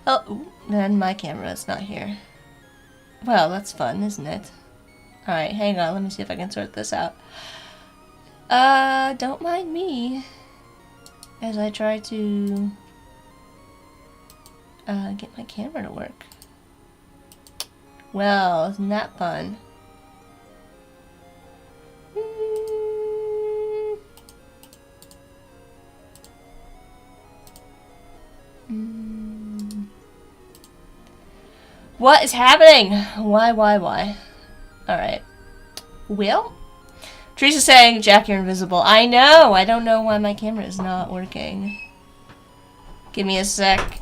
Oh, ooh, then my camera is not here. Well, that's fun, isn't it? Alright, hang on, let me see if I can sort this out. Don't mind me as I try to get my camera to work. Well, isn't that fun? What is happening? Why? Alright. Will? Teresa's saying, Jack, you're invisible. I know! I don't know why my camera is not working. Give me a sec.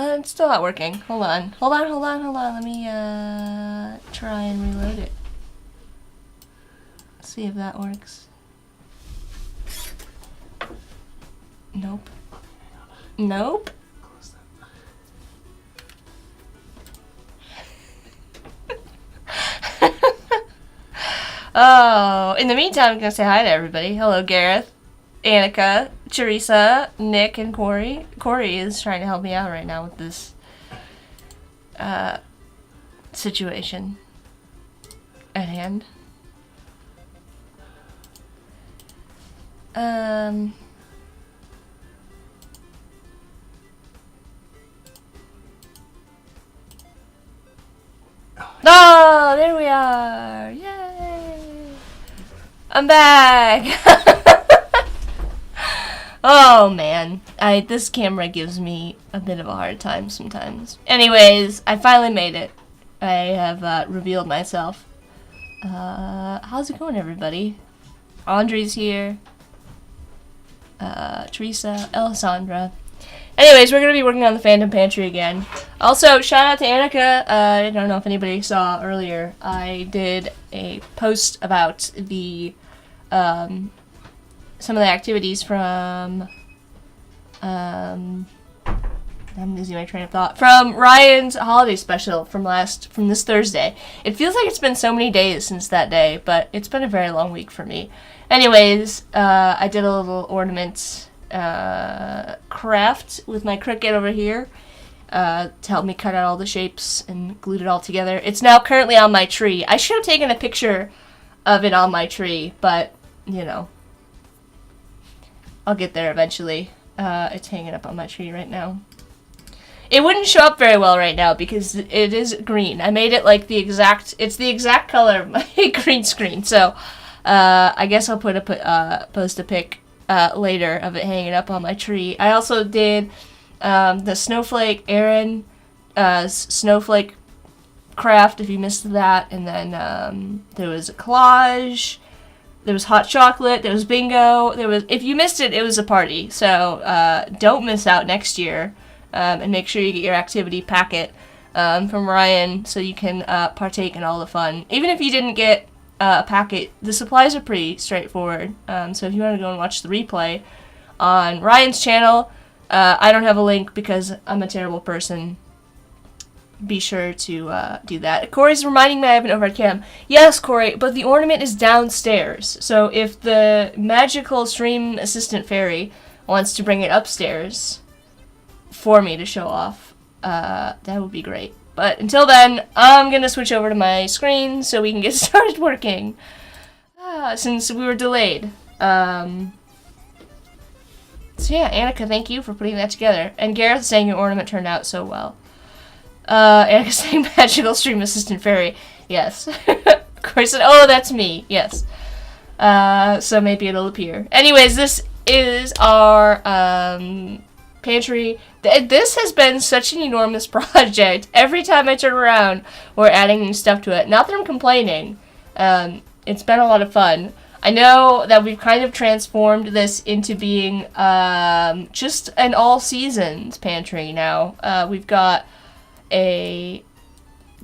It's still not working. Hold on. Let me, try and reload it. See if that works. Nope. Nope. Oh, in the meantime, I'm gonna say hi to everybody. Hello, Gareth, Annika, Teresa, Nick, and Corey. Corey is trying to help me out right now with this situation at hand. Oh, there we are! Yay! I'm back! Oh man, this camera gives me a bit of a hard time sometimes. Anyways, I finally made it. I have revealed myself. How's it going, everybody? Andre's here. Teresa, Alessandra. Anyways, we're going to be working on the Phantom Pantry again. Also, shout out to Annika. I don't know if anybody saw earlier. I did a post about the some of the activities from I'm losing my train of thought. From Ryan's holiday special from this Thursday. It feels like it's been so many days since that day, but it's been a very long week for me. Anyways, I did a little ornament craft with my Cricut over here to help me cut out all the shapes and glued it all together. It's now currently on my tree. I should have taken a picture of it on my tree, but, you know, I'll get there eventually. It's hanging up on my tree right now. It wouldn't show up very well right now because it is green. I made it like it's the exact color of my green screen, so I guess I'll post a pic later of it hanging up on my tree. I also did the snowflake Aaron snowflake craft, if you missed that, and then there was a collage, there was hot chocolate, there was bingo, if you missed it, it was a party. So don't miss out next year, and make sure you get your activity packet from Ryan so you can partake in all the fun. Even if you didn't get a packet, the supplies are pretty straightforward. So if you want to go and watch the replay on Ryan's channel, I don't have a link because I'm a terrible person. Be sure to do that. Corey's reminding me I have an overhead cam. Yes, Corey, but the ornament is downstairs. So if the magical stream assistant fairy wants to bring it upstairs for me to show off, that would be great. But until then, I'm going to switch over to my screen so we can get started working. Since we were delayed. So yeah, Annika, thank you for putting that together. And Gareth saying your ornament turned out so well. Annika saying magical stream assistant fairy. Yes. Corey said, oh, that's me. Yes. So maybe it'll appear. Anyways, this is our pantry. This has been such an enormous project. Every time I turn around, we're adding new stuff to it. Not that I'm complaining. It's been a lot of fun. I know that we've kind of transformed this into being just an all-seasons pantry now. We've got a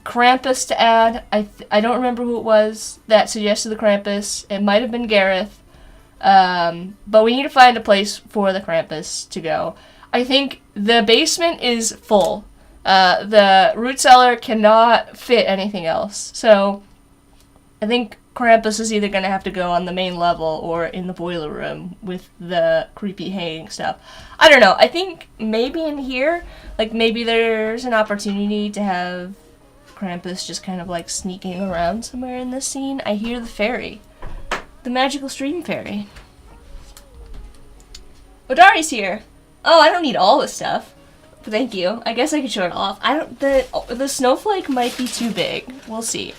Krampus to add. I don't remember who it was that suggested the Krampus. It might have been Gareth. But we need to find a place for the Krampus to go. I think the basement is full. The root cellar cannot fit anything else. So I think Krampus is either going to have to go on the main level or in the boiler room with the creepy hanging stuff. I don't know. I think maybe in here, like maybe there's an opportunity to have Krampus just kind of like sneaking around somewhere in this scene. I hear the fairy. The magical stream fairy. Odari's here. Oh, I don't need all this stuff. But thank you. I guess I could show it off. The snowflake might be too big. We'll see.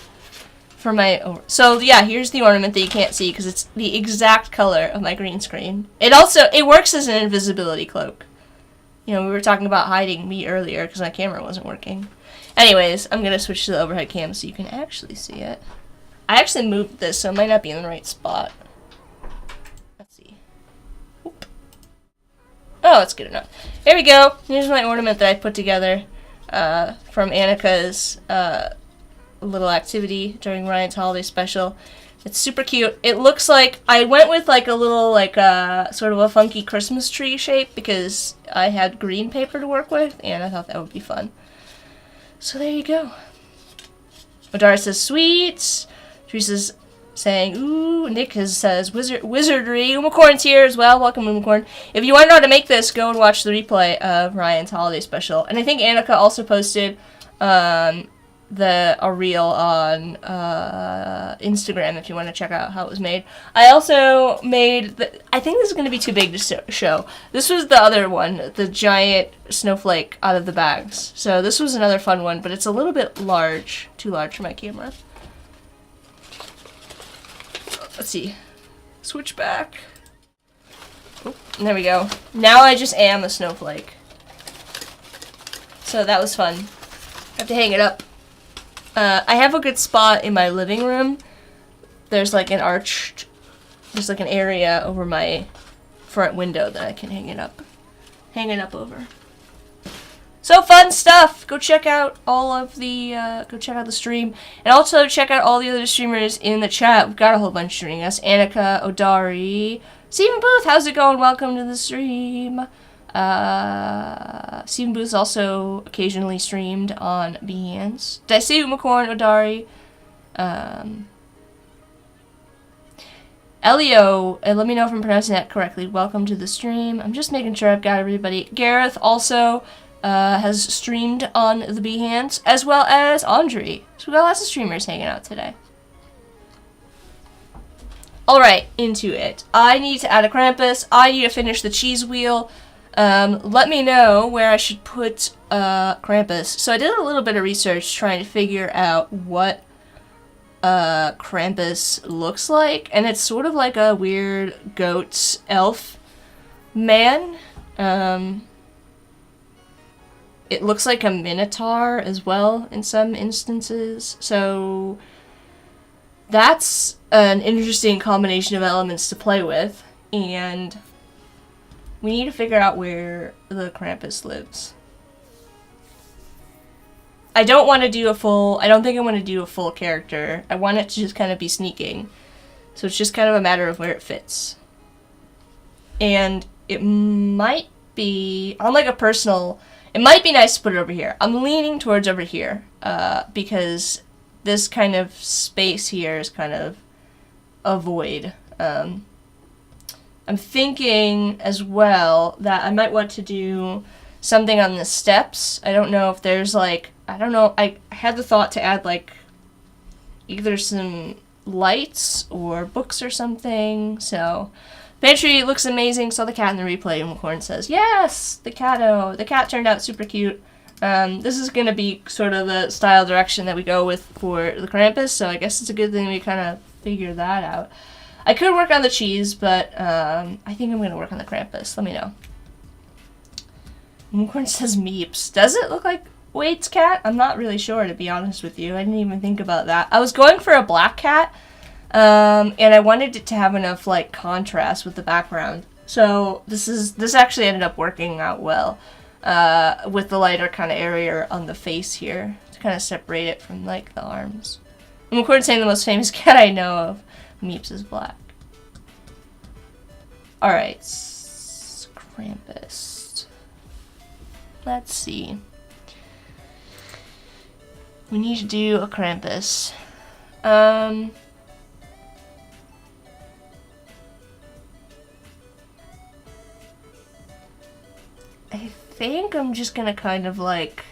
For my so yeah, here's the ornament that you can't see because it's the exact color of my green screen. It works as an invisibility cloak. You know, we were talking about hiding me earlier because my camera wasn't working. Anyways, I'm gonna switch to the overhead cam so you can actually see it. I actually moved this, so it might not be in the right spot. Let's see. Oop. Oh, it's good enough. Here we go. Here's my ornament that I put together from Annika's little activity during Ryan's holiday special. It's super cute. It looks like I went with like a little sort of a funky Christmas tree shape because I had green paper to work with and I thought that would be fun. So there you go. Odara says sweet. Teresa's saying ooh. Nick says wizardry. Umacorn's here as well. Welcome, Umacorn. If you want to know how to make this, go and watch the replay of Ryan's holiday special. And I think Annika also posted a reel on Instagram if you want to check out how it was made. I also made I think this is going to be too big to show. This was the other one, the giant snowflake out of the bags. So this was another fun one, but it's a little bit large, too large for my camera. Let's see. Switch back. Oop, there we go. Now I just am a snowflake. So that was fun. I have to hang it up. I have a good spot in my living room. There's like an area over my front window that I can hang it up over. So fun stuff. Go check out the stream, and also check out all the other streamers in the chat. We've got a whole bunch joining us. Annika, Odari, Stephen Booth. How's it going? Welcome to the stream. Stephen Booth also occasionally streamed on Behance. Did I say Umacorn, Odari? Elio, let me know if I'm pronouncing that correctly. Welcome to the stream. I'm just making sure I've got everybody. Gareth also has streamed on the Behance, as well as Andre. So we got lots of streamers hanging out today. Alright, into it. I need to add a Krampus. I need to finish the cheese wheel. Let me know where I should put Krampus. So I did a little bit of research trying to figure out what Krampus looks like, and it's sort of like a weird goat elf man. It looks like a minotaur as well in some instances. So that's an interesting combination of elements to play with, and we need to figure out where the Krampus lives. I don't think I want to do a full character. I want it to just kind of be sneaking. So it's just kind of a matter of where it fits. And it might be, on like a personal, it might be nice to put it over here. I'm leaning towards over here, because this kind of space here is kind of a void. I'm thinking as well that I might want to do something on the steps. I don't know if there's like, I had the thought to add like either some lights or books or something. So Pantry looks amazing. Saw the cat in the replay, and McCorn says, yes, the cat turned out super cute. This is going to be sort of the style direction that we go with for the Krampus, so I guess it's a good thing we kind of figure that out. I could work on the cheese, but I think I'm going to work on the Krampus. Let me know. Unicorn says Meeps. Does it look like Wade's cat? I'm not really sure, to be honest with you. I didn't even think about that. I was going for a black cat, and I wanted it to have enough like contrast with the background. So this actually ended up working out well with the lighter kind of area on the face here to kind of separate it from, like, the arms. I'm recording saying the most famous cat I know of. Meeps is black. Alright. Krampus. Let's see. We need to do a Krampus. I think I'm just gonna kind of like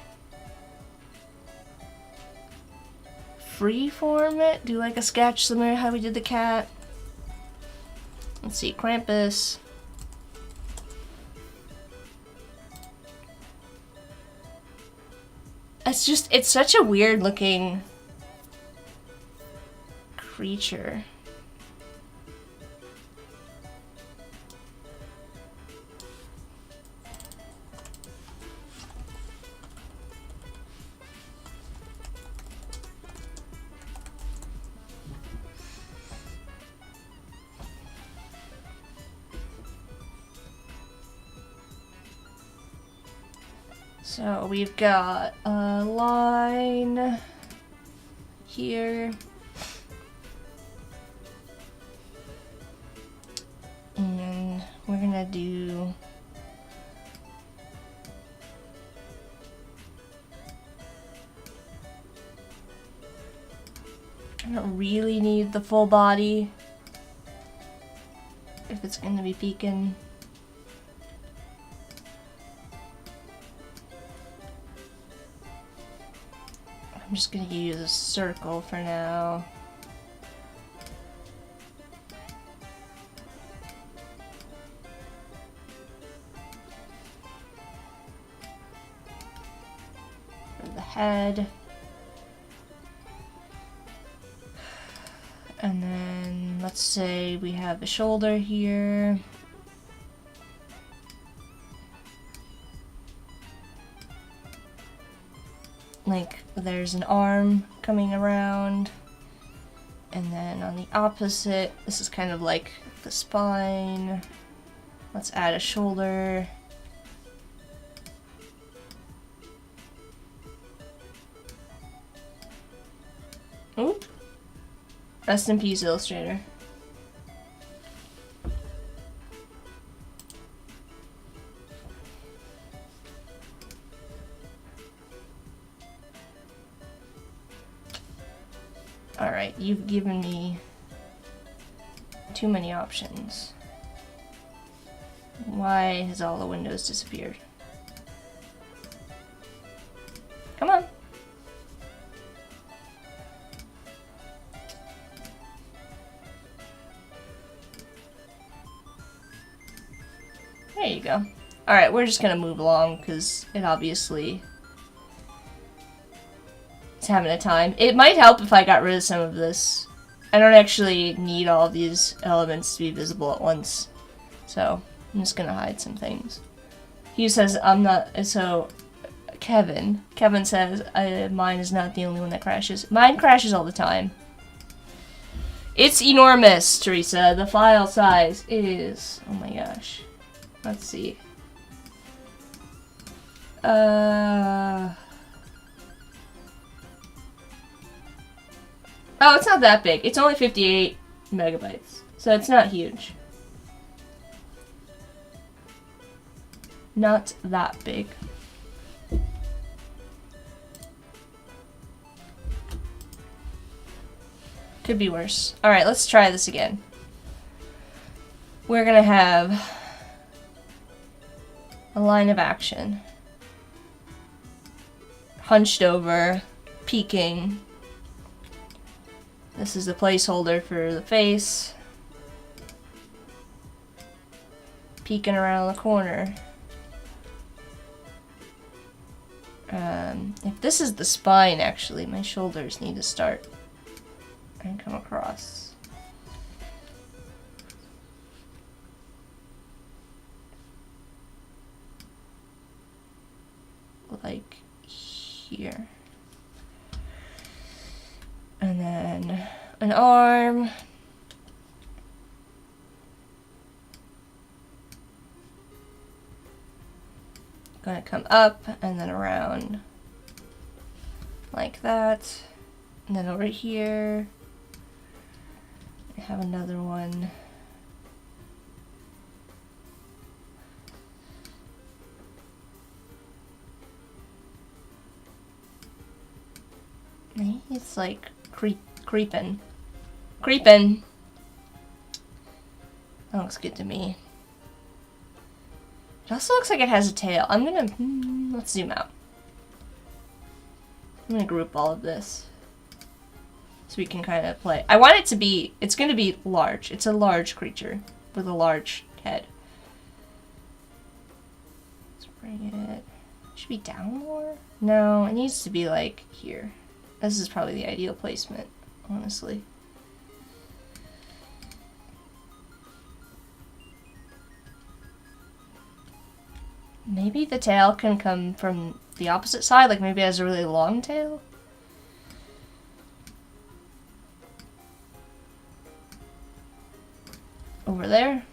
freeform it. Do like a sketch similar to how we did the cat. Let's see, Krampus. It's such a weird looking creature. So we've got a line here. And we're gonna do I don't really need the full body if it's gonna be peeking. I'm just gonna use a circle for now. For the head. And then let's say we have a shoulder here. Like there's an arm coming around, and then on the opposite, this is kind of like the spine. Let's add a shoulder. Oop. Rest in peace, Illustrator. Alright, you've given me too many options. Why has all the windows disappeared? Come on. There you go. Alright, we're just gonna move along because it obviously is having a time. It might help if I got rid of some of this. I don't actually need all of these elements to be visible at once. So, I'm just gonna hide some things. He says, I'm not, so, Kevin says, mine is not the only one that crashes. Mine crashes all the time. It's enormous, Teresa. The file size is, oh my gosh. Let's see. Oh, it's not that big. It's only 58 megabytes. So it's not huge. Not that big. Could be worse. Alright, let's try this again. We're gonna have a line of action. Hunched over, peeking. This is the placeholder for the face. Peeking around the corner. If this is the spine, actually, my shoulders need to start and come across. Like here. And then an arm. Gonna come up and then around like that. And then over here, I have another one. Maybe it's like creeping. Creeping! That looks good to me. It also looks like it has a tail. I'm gonna, let's zoom out. I'm gonna group all of this so we can kind of play. I want it to be, it's gonna be large. It's a large creature with a large head. Let's bring it, should be down more? No, it needs to be like here. This is probably the ideal placement, honestly. Maybe the tail can come from the opposite side, like maybe it has a really long tail. Over there.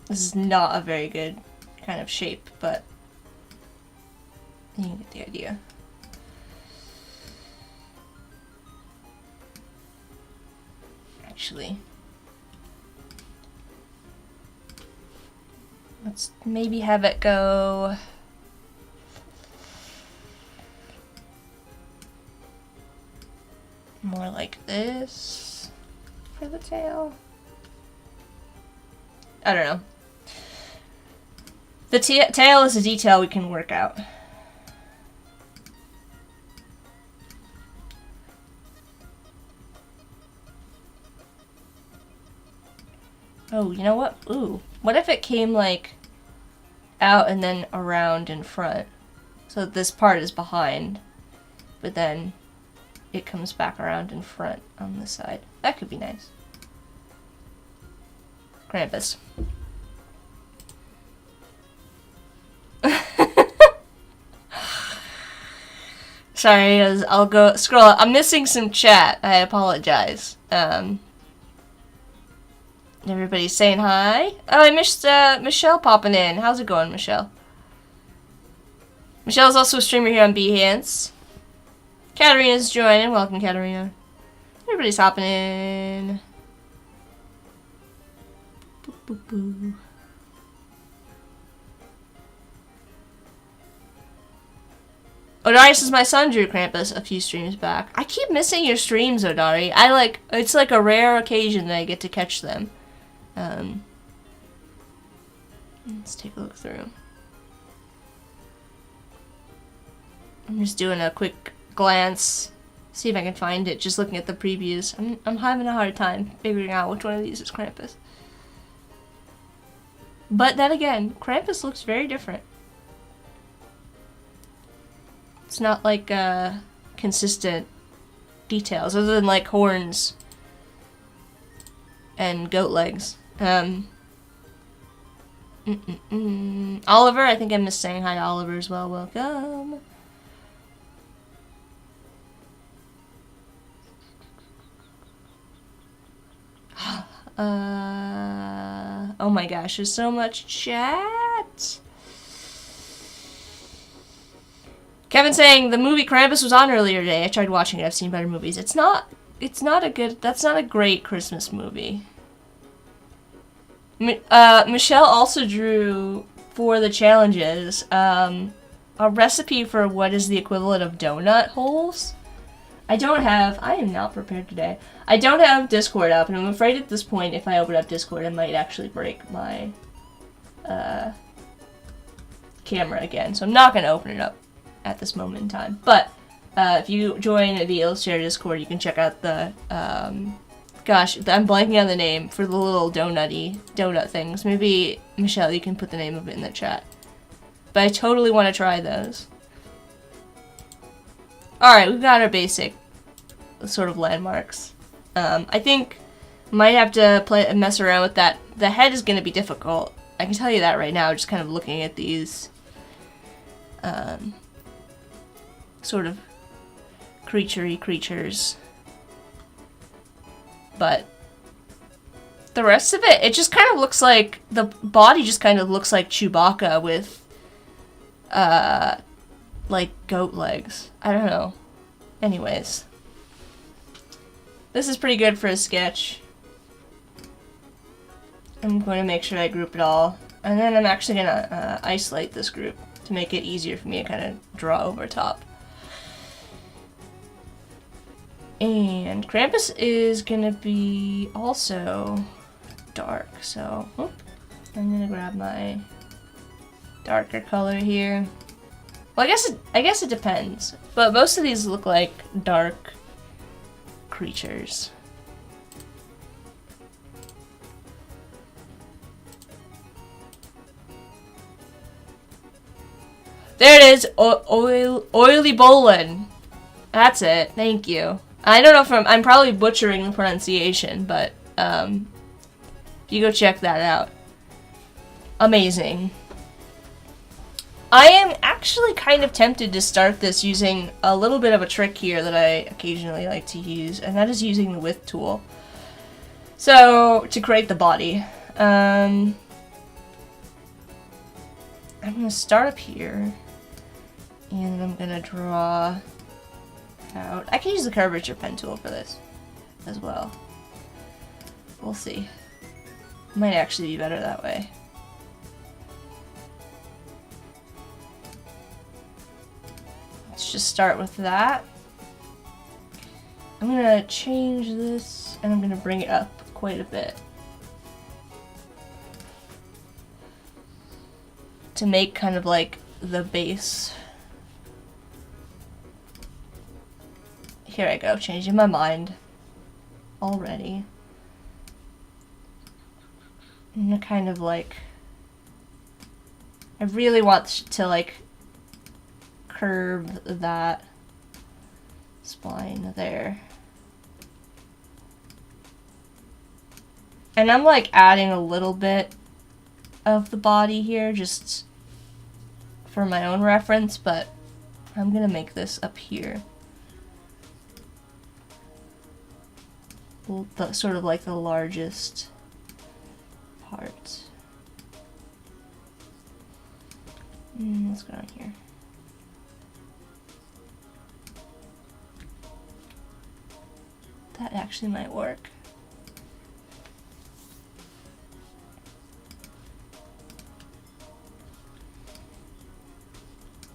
This is not a very good kind of shape, but you get the idea. Actually, let's maybe have it go more like this for the tail. I don't know. The tail is a detail we can work out. Oh, you know what? Ooh. What if it came, like, out and then around in front? So this part is behind, but then it comes back around in front on this side. That could be nice. Krampus. Sorry, I'll go scroll up. I'm missing some chat. I apologize. Everybody's saying hi. Oh, I missed Michelle popping in. How's it going, Michelle? Michelle's also a streamer here on Behance. Katarina's joining. Welcome, Katarina. Everybody's hopping in. Boop, boop, boop. Odarius is my son, drew Krampus a few streams back. I keep missing your streams, Odari. It's like a rare occasion that I get to catch them. Let's take a look through. I'm just doing a quick glance, see if I can find it, just looking at the previews. I'm having a hard time figuring out which one of these is Krampus. But then again, Krampus looks very different. It's not like consistent details, other than like horns and goat legs. Oliver, I think I missed saying hi to Oliver as well. Welcome. Oh my gosh, there's so much chat. Kevin saying the movie Krampus was on earlier today. I tried watching it. I've seen better movies. It's not a good. That's not a great Christmas movie. Michelle also drew for the challenges a recipe for what is the equivalent of donut holes. I am not prepared today. I don't have Discord up, and I'm afraid at this point, if I open up Discord, I might actually break my camera again. So I'm not going to open it up at this moment in time. But if you join the Illustrator Discord, you can check out the, gosh, I'm blanking on the name for the little donut things. Maybe, Michelle, you can put the name of it in the chat. But I totally want to try those. Alright, we've got our basic sort of landmarks. I think might have to mess around with that. The head is going to be difficult. I can tell you that right now, just kind of looking at these sort of creatures. But the rest of it, it just kind of looks like, the body just kind of looks like Chewbacca with, like, goat legs. I don't know. Anyways. This is pretty good for a sketch. I'm going to make sure I group it all. And then I'm actually going to isolate this group to make it easier for me to kind of draw over top. And Krampus is going to be also dark, so I'm going to grab my darker color here. Well, I guess it depends, but most of these look like dark creatures. There it is, oily bowlin. That's it. Thank you. I don't know if I'm probably butchering the pronunciation, but you go check that out. Amazing. I am actually kind of tempted to start this using a little bit of a trick here that I occasionally like to use, and that is using the width tool. So, to create the body. I'm going to start up here, and I'm going to draw out. I can use the curvature pen tool for this as well. We'll see. Might actually be better that way. Let's just start with that. I'm gonna change this and I'm gonna bring it up quite a bit to make kind of like the base. Here I go, changing my mind already. I'm gonna kind of like, I really want to like curve that spine there. And I'm like adding a little bit of the body here just for my own reference, but I'm gonna make this up here. The, sort of like the largest part. Let's go down here. That actually might work.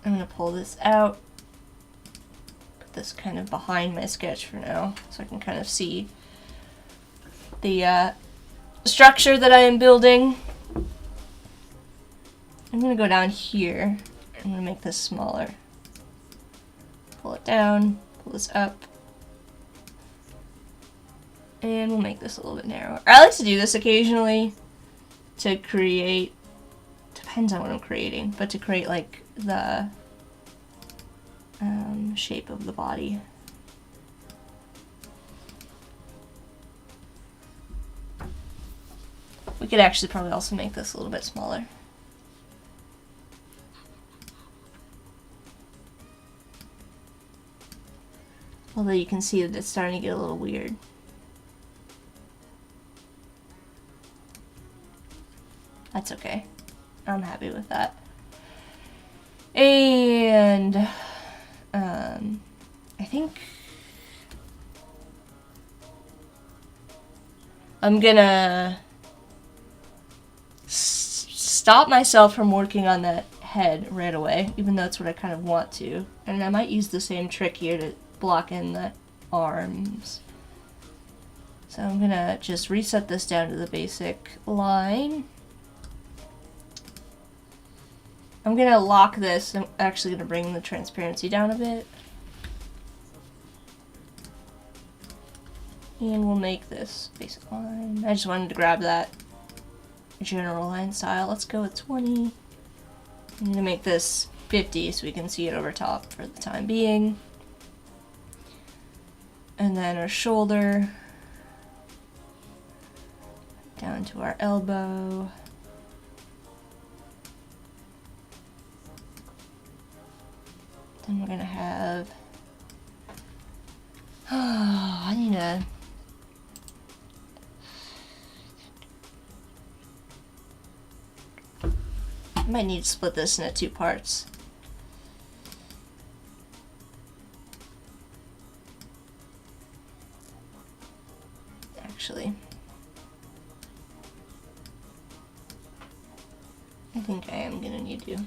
I'm gonna pull this out, put this kind of behind my sketch for now, so I can kind of see the structure that I am building. I'm gonna go down here. I'm gonna make this smaller. Pull it down, pull this up. And we'll make this a little bit narrower. I like to do this occasionally to create, depends on what I'm creating, but to create like the shape of the body. We could actually probably also make this a little bit smaller. Although you can see that it's starting to get a little weird. That's okay. I'm happy with that. And I think I'm gonna stop myself from working on that head right away, even though that's what I kind of want to. And I might use the same trick here to block in the arms. So I'm gonna just reset this down to the basic line. I'm gonna lock this. I'm actually gonna bring the transparency down a bit. And we'll make this basic line. I just wanted to grab that general line style. Let's go with 20. I'm gonna make this 50 so we can see it over top for the time being. And then our shoulder down to our elbow. Then we're gonna have, I need to Might need to split this into 2 parts. Actually, I think I am gonna need to.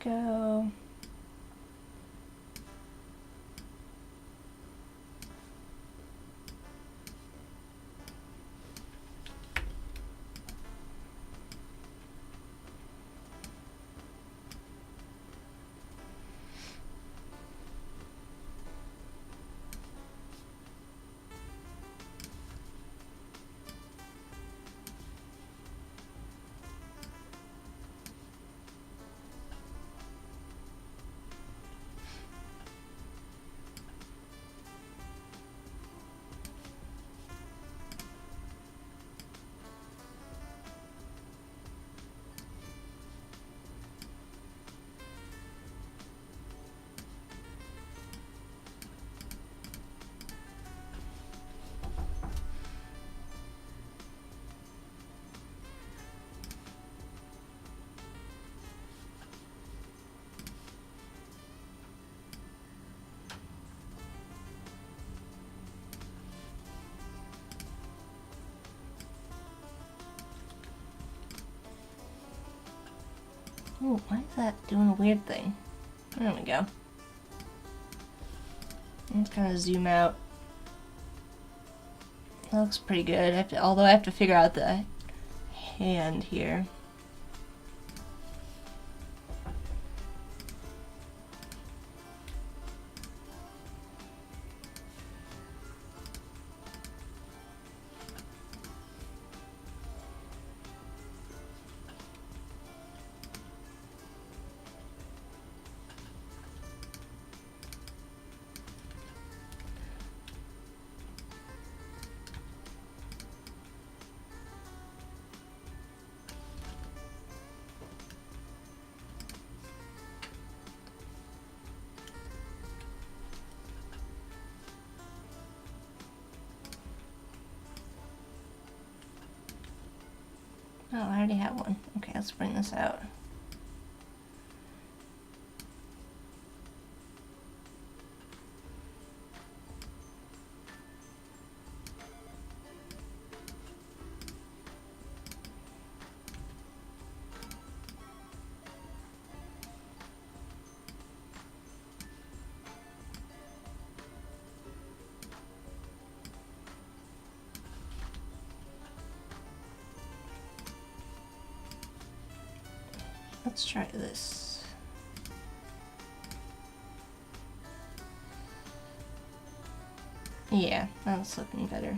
Go. Ooh, why is that doing a weird thing? There we go. Let's kind of zoom out. That looks pretty good. Although I have to figure out the hand here. Oh, I already have one. Okay, let's bring this out. Let's try this. Yeah, that's looking better.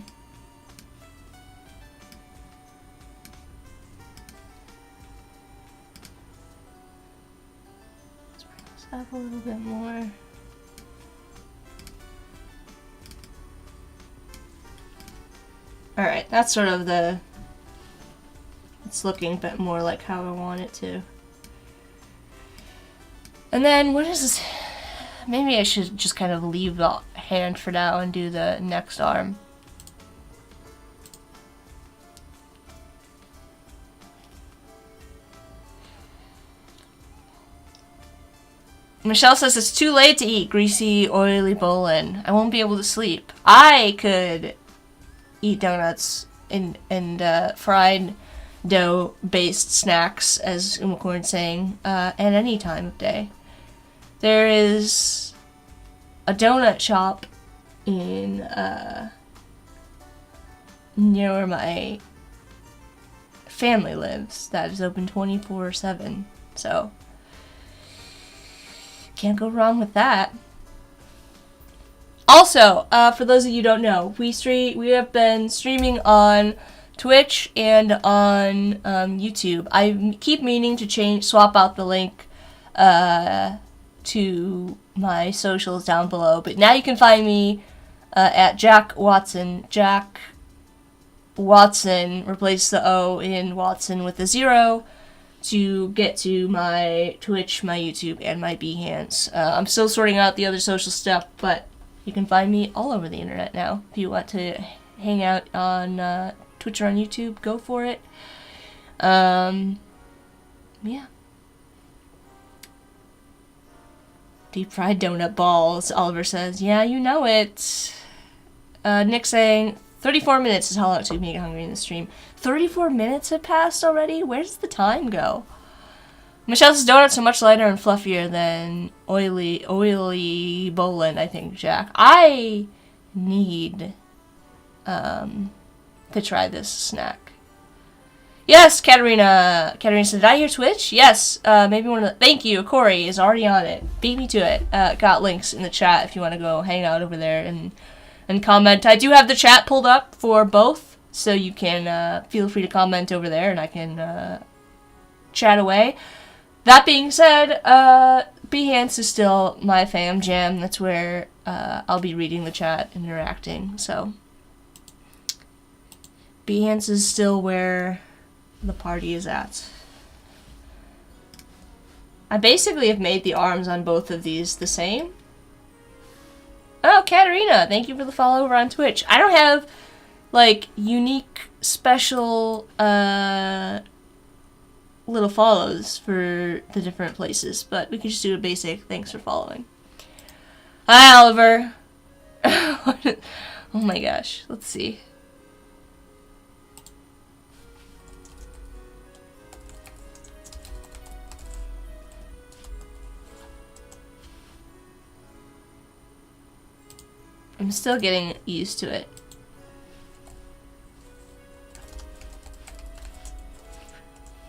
Let's bring this up a little bit more. Alright, that's sort of the... It's looking a bit more like how I want it to. And then, what is this? Maybe I should just kind of leave the hand for now and do the next arm. Michelle says it's too late to eat greasy, oily bowlin'. I won't be able to sleep. I could eat donuts and fried dough-based snacks, as Umacorn's saying, at any time of day. There is a donut shop in near where my family lives that is open 24/7. So can't go wrong with that. Also, for those of you who don't know, we have been streaming on Twitch and on YouTube. I keep meaning to swap out the link to my socials down below, but now you can find me at Jack Watson. Jack Watson, replace the O in Watson with a 0 to get to my Twitch, my YouTube, and my Behance. I'm still sorting out the other social stuff, but you can find me all over the internet now. If you want to hang out on Twitch or on YouTube, go for it. Yeah. Deep fried donut balls, Oliver says. Yeah, you know it. Nick saying, 34 minutes is all out to make it hungry in the stream. 34 minutes have passed already? Where does the time go? Michelle says donuts are much lighter and fluffier than oily Boland, I think, Jack. I need to try this snack. Yes, Katerina. Katerina said, did I hear Twitch? Yes. Maybe one of the... Thank you. Corey is already on it. Beat me to it. Got links in the chat if you want to go hang out over there and comment. I do have the chat pulled up for both, so you can feel free to comment over there and I can chat away. That being said, Behance is still my fam jam. That's where I'll be reading the chat and interacting. So Behance is still where the party is at. I basically have made the arms on both of these the same. Oh, Katerina, thank you for the follow over on Twitch. I don't have, like, unique, special, little follows for the different places, but we can just do a basic thanks for following. Hi, Oliver. Oh my gosh, let's see. I'm still getting used to it.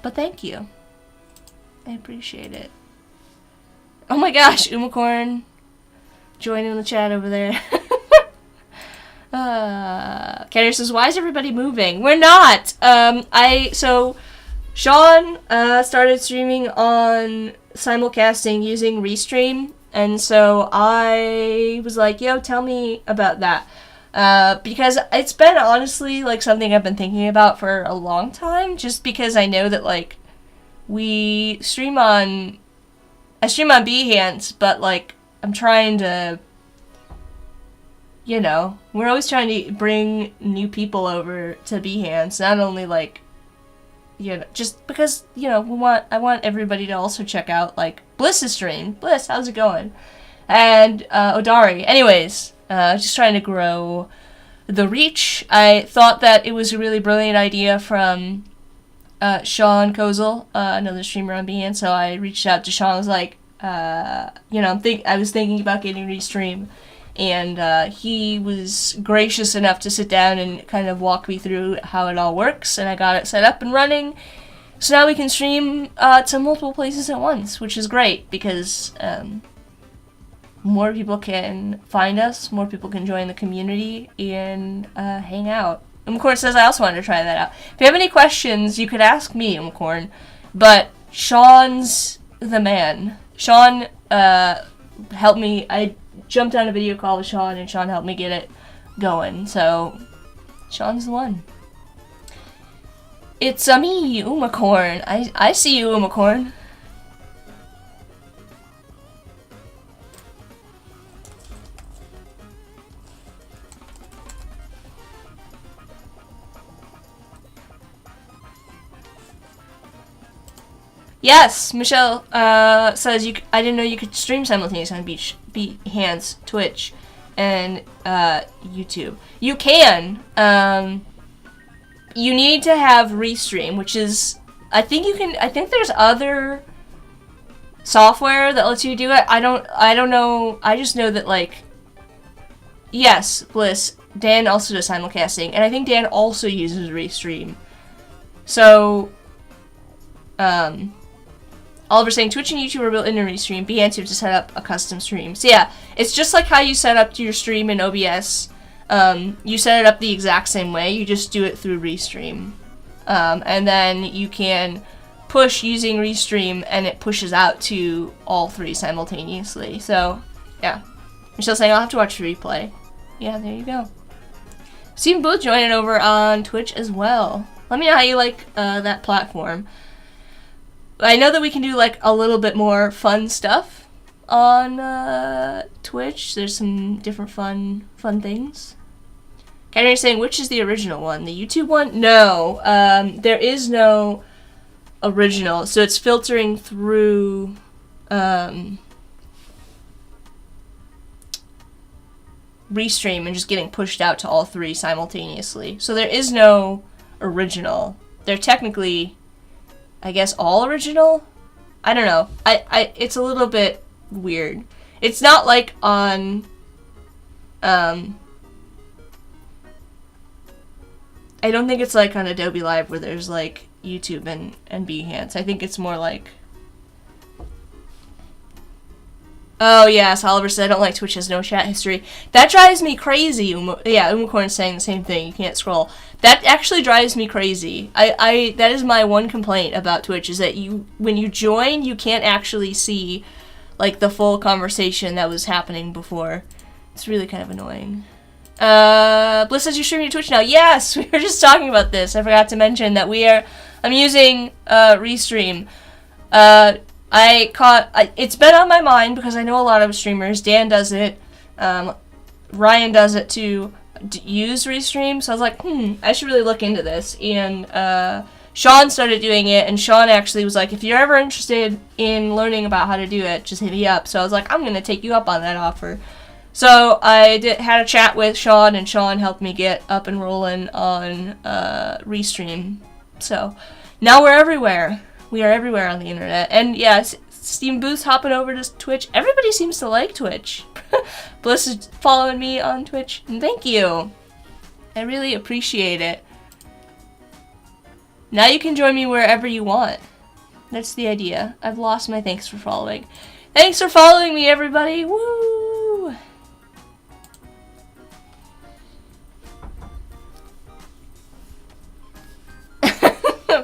But thank you. I appreciate it. Oh my gosh, Umacorn joining the chat over there. Kenner says, why is everybody moving? We're not! So Sean started streaming on simulcasting using Restream. And so I was like, yo, tell me about that. Because it's been honestly like something I've been thinking about for a long time, just because I know that like I stream on Behance, but like I'm trying to, you know, we're always trying to bring new people over to Behance, not only like, you know, just because, you know, I want everybody to also check out like Bliss's stream. Bliss, how's it going? And Odari. Anyways, just trying to grow the reach. I thought that it was a really brilliant idea from Sean Kozel, another streamer on Behance. So I reached out to Sean. I was like, you know, I was thinking about getting Restream, and he was gracious enough to sit down and kind of walk me through how it all works, and I got it set up and running. So now we can stream to multiple places at once, which is great because more people can find us, more people can join the community and hang out. Umcorn says, I also wanted to try that out. If you have any questions, you could ask me, Umcorn, but Sean's the man. Sean helped me. I jumped on a video call with Sean, and Sean helped me get it going, so Sean's the one. It's me, Umacorn. I see you, Umacorn. Yes, Michelle says I didn't know you could stream simultaneously on Behance, Twitch, and YouTube. You can. You need to have Restream, which is I think there's other software that lets you do it. I don't know. I just know that like yes, Bliss, Dan also does simulcasting, and I think Dan also uses Restream. So Oliver saying Twitch and YouTube are built into Restream. Behance, you have to set up a custom stream. So yeah, it's just like how you set up your stream in OBS. You set it up the exact same way. You just do it through Restream. And then you can push using Restream, and it pushes out to all three simultaneously. So yeah. Michelle's saying I'll have to watch the replay. Yeah, there you go. Stephen Booth joining over on Twitch as well. Let me know how you like that platform. I know that we can do like a little bit more fun stuff on Twitch. There's some different fun things. Kennedy's saying, which is the original one? The YouTube one? No. There is no original. So it's filtering through Restream and just getting pushed out to all three simultaneously. So there is no original. They're technically, I guess, all original? I don't know. It's a little bit weird. It's not like on I don't think it's like on Adobe Live where there's like YouTube and Behance. I think it's more like... Oh yes, Oliver said I don't like Twitch has no chat history. That drives me crazy. Yeah, Umacorn's saying the same thing. You can't scroll. That actually drives me crazy. That is my one complaint about Twitch, is that when you join, you can't actually see like the full conversation that was happening before. It's really kind of annoying. Bliss says you're streaming to Twitch now. Yes, we were just talking about this. I forgot to mention that I'm using Restream. It's been on my mind because I know a lot of streamers. Dan does it. Ryan does it too. Use Restream. So I was like, I should really look into this. And Sean started doing it, and Sean actually was like, if you're ever interested in learning about how to do it, just hit me up. So I was like, I'm gonna take you up on that offer. So I had a chat with Sean, and Sean helped me get up and rolling on Restream. So now we're everywhere. We are everywhere on the internet. And yeah, Steam Booth's hopping over to Twitch. Everybody seems to like Twitch. Bliss is following me on Twitch. And thank you. I really appreciate it. Now you can join me wherever you want. That's the idea. I've lost my thanks for following. Thanks for following me, everybody. Woo!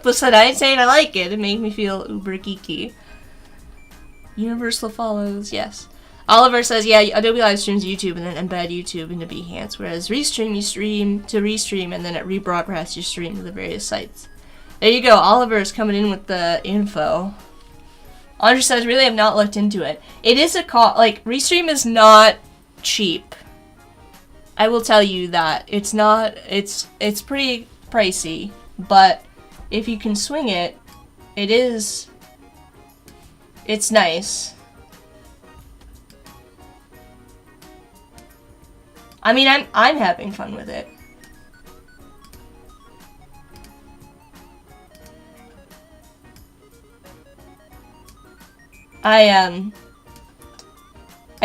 Bliss said, I ain't saying I like it. It made me feel uber geeky. Universal follows, yes. Oliver says, yeah, Adobe Live streams YouTube and then embed YouTube into Behance, whereas Restream, you stream to Restream and then at rebroadcast, you stream to the various sites. There you go. Oliver is coming in with the info. Andre says, really have not looked into it. It is a cost. Like, Restream is not cheap. I will tell you that. It's not. It's pretty pricey, but if you can swing it, it's nice. I mean, I'm having fun with it. I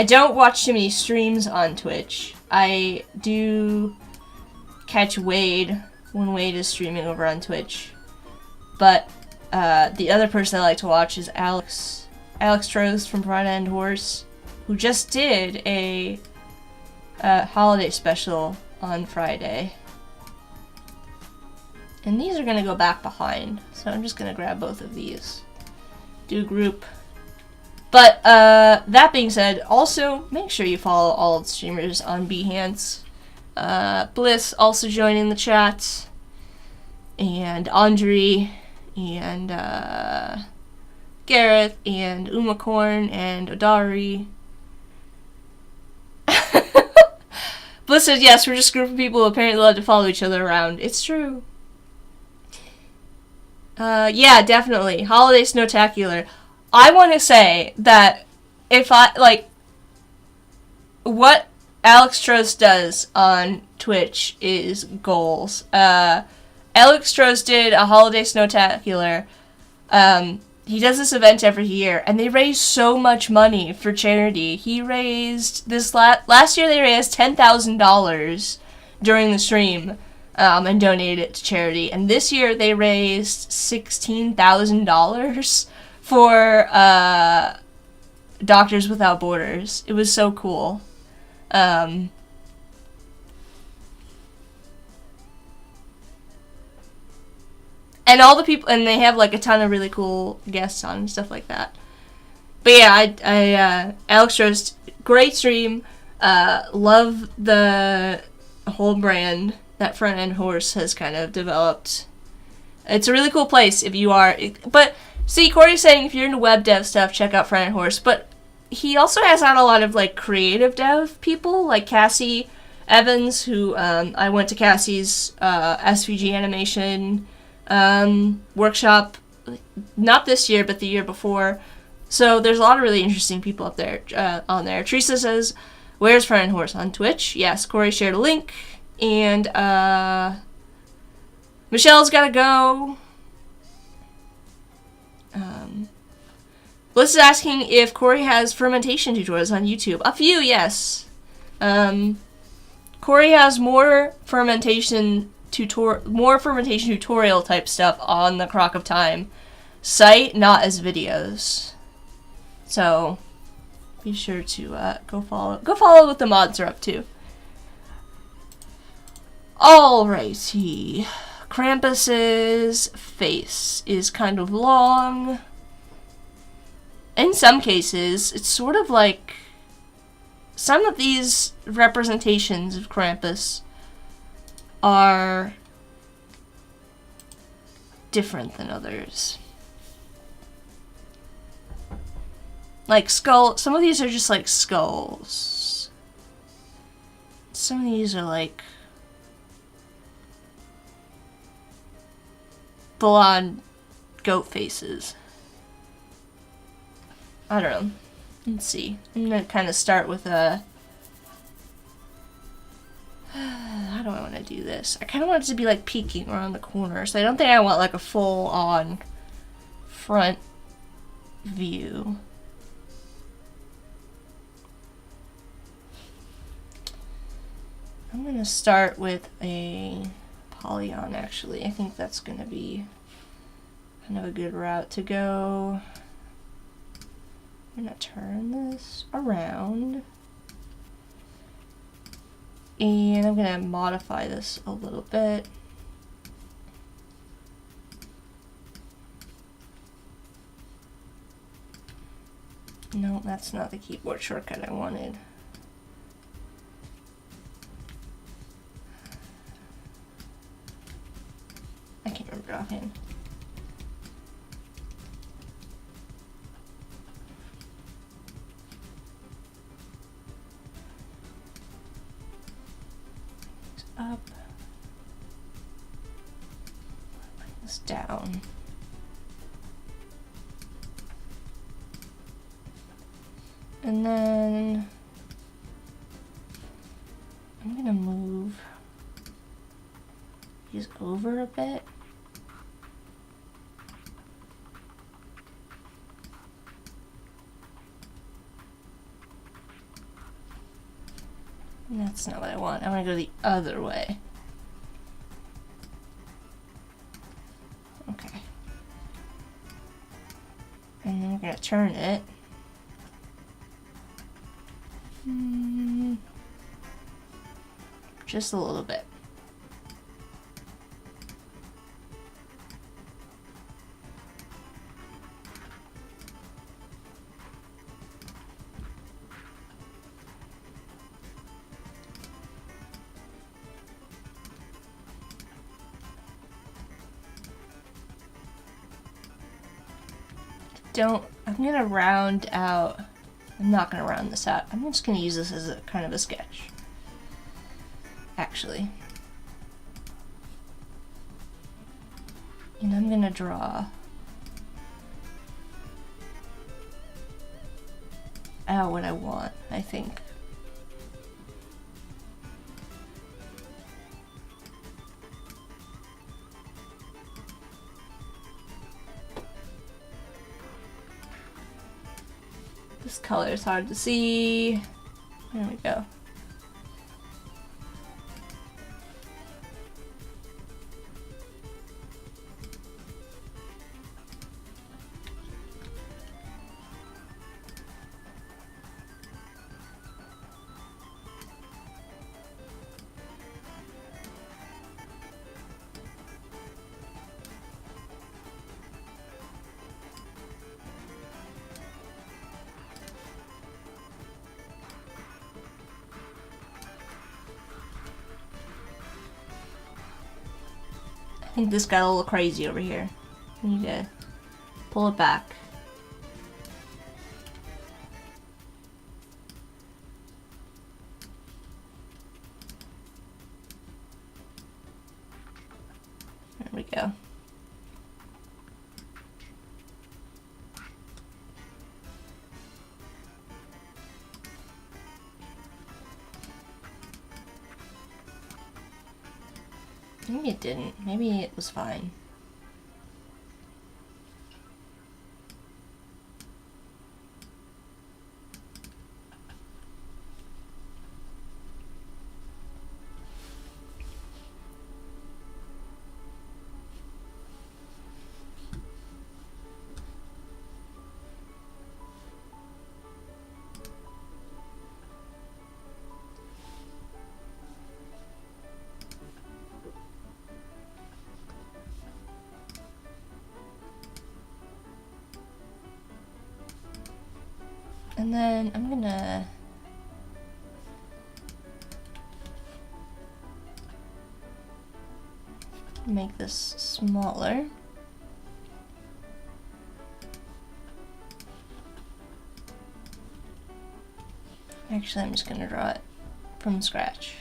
don't watch too many streams on Twitch. I do catch Wade when Wade is streaming over on Twitch. But the other person I like to watch is Alex Trost from Front End Horse, who just did a holiday special on Friday. And these are going to go back behind, so I'm just going to grab both of these. Do group. But that being said, also make sure you follow all of the streamers on Behance. Bliss also joining the chat, and Andre, and Gareth, and Umacorn, and Odari. Bliss says, yes, we're just a group of people who apparently love to follow each other around. It's true. Yeah, definitely. Holiday Snowtacular. I want to say that if what Alex Trost does on Twitch is goals. Alex Trost did a Holiday Snowtacular. He does this event every year, and they raise so much money for charity. He raised this last year. They raised $10,000 during the stream, and donated it to charity. And this year they raised $16,000 for Doctors Without Borders. It was so cool. And all the people, and they have like a ton of really cool guests on and stuff like that. But yeah, Alex Roast, great stream. Love the whole brand that Front End Horse has kind of developed. It's a really cool place if you are, but See, Corey's saying if you're into web dev stuff, check out Friend and Horse, but he also has out a lot of like creative dev people, like Cassie Evans, who I went to Cassie's SVG animation workshop, not this year, but the year before. So there's a lot of really interesting people up there on there. Teresa says, "Where's Friend and Horse on Twitch?" Yes, Corey shared a link, and Michelle's gotta go. Bliss is asking if Corey has fermentation tutorials on YouTube. A few, yes. Corey has more fermentation tutorial type stuff on the Crock of Time site, not as videos. So be sure to go follow what the mods are up to. Alrighty. Krampus's face is kind of long. In some cases, it's sort of like some of these representations of Krampus are different than others. Like some of these are just like skulls. Some of these are like full-on goat faces. I don't know. Let's see. I'm gonna kind of start with a... How do I want to do this? I kind of want it to be like peeking around the corner, so I don't think I want like a full-on front view. I'm gonna start with a polygon, actually. I think that's gonna be kind of a good route to go. I'm gonna turn this around, and I'm gonna modify this a little bit. No, that's not the keyboard shortcut I wanted. I can't remember offhand. Up. Bring this down. And then I'm gonna move these over a bit. That's not what I want. I want to go the other way. Okay. And then we're going to turn it. Just a little bit. I'm gonna round out, I'm not gonna round this out, I'm just gonna use this as a kind of a sketch, actually. And I'm gonna draw out what I want, I think. This color is hard to see. There we go. I think this got a little crazy over here. I need to Pull it back. There we go. Maybe it didn't. Maybe it was fine. And then I'm gonna make this smaller. Actually, I'm just gonna draw it from scratch.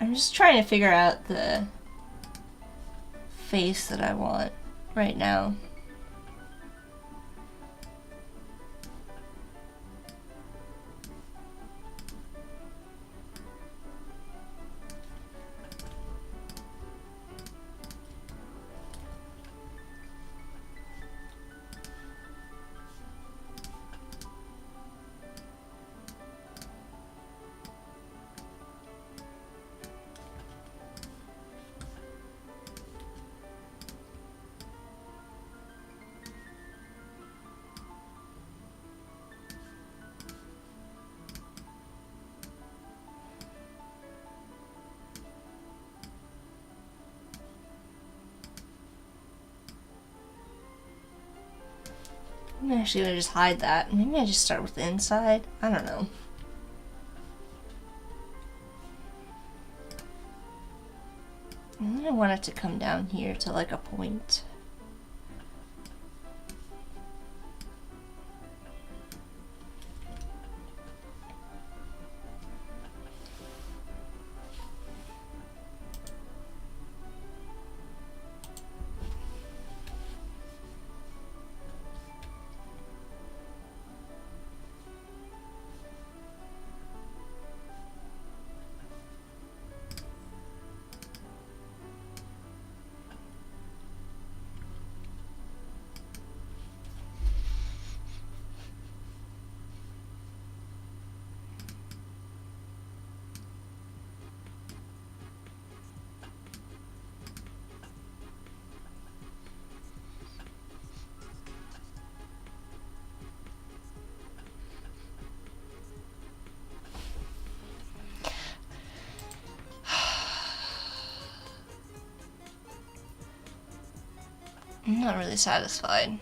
I'm just trying to figure out the face that I want right now. I'm actually gonna just hide that. Maybe I just start with the inside. I don't know. And then I want it to come down here to like a point. I'm not really satisfied.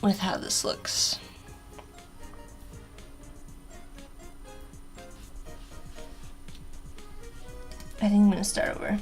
With how this looks. I think I'm gonna start over.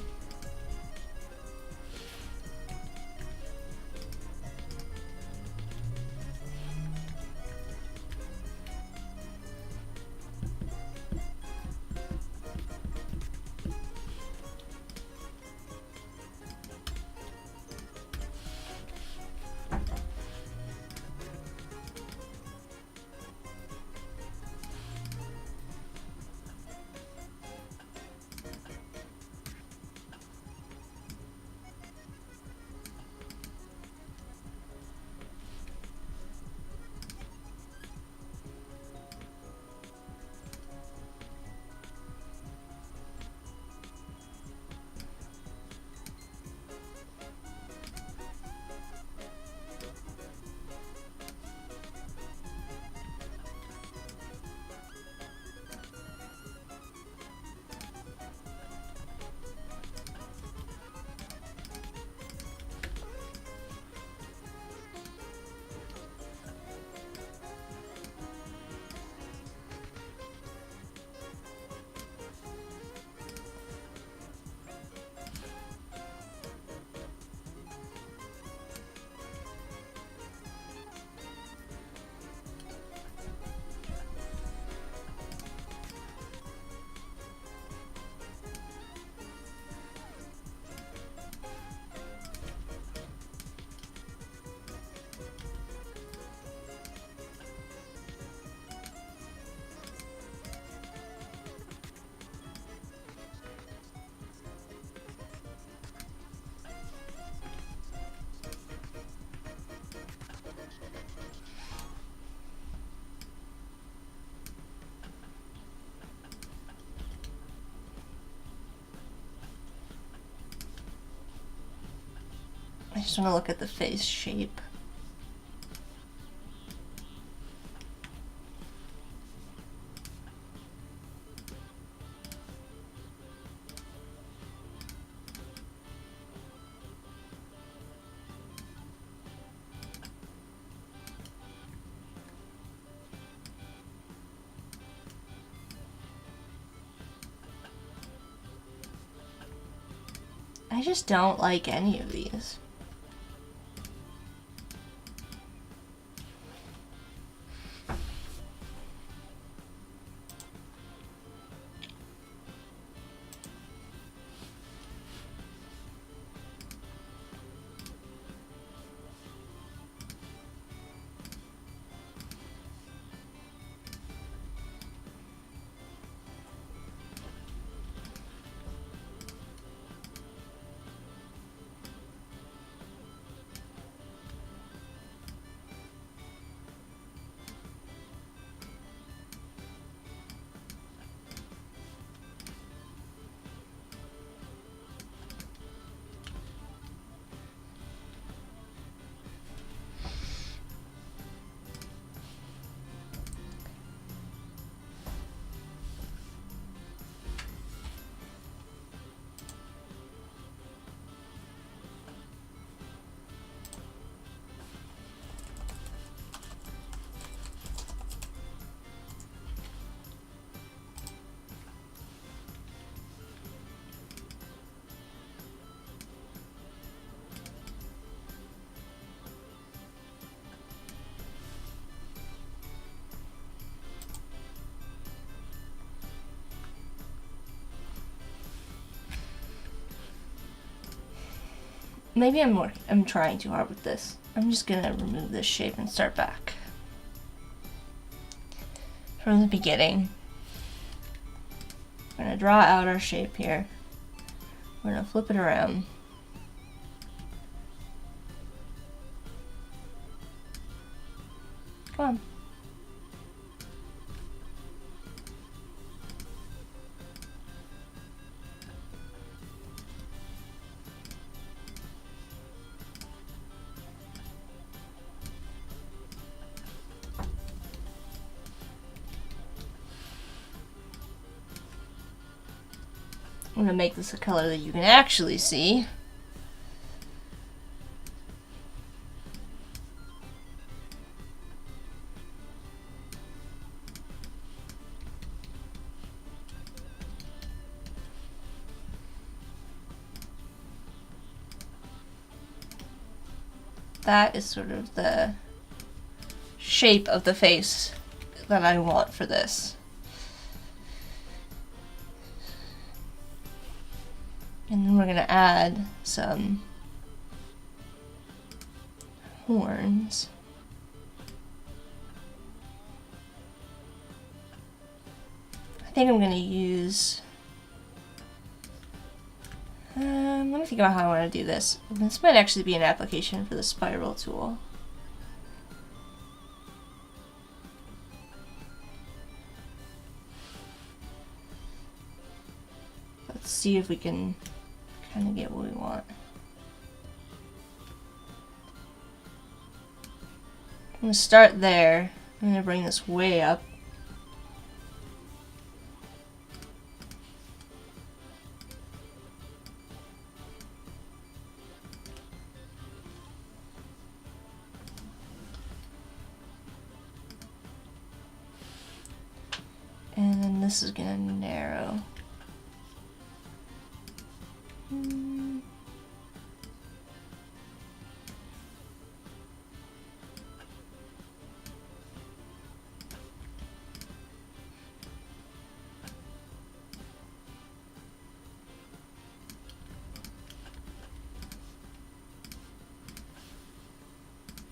I just want to look at the face shape. I just don't like any of these. Maybe I'm trying too hard with this. I'm just gonna remove this shape and start back from the beginning. We're gonna draw out our shape here. We're gonna flip it around. Come on. I'm gonna make this a color that you can actually see. That is sort of the shape of the face that I want for this. And then we're gonna add some horns. I think I'm gonna use, let me think about how I wanna do this. This might actually be an application for the spiral tool. Let's see if we can kind of get what we want. I'm going to start there. I'm going to bring this way up. And then this is going to narrow.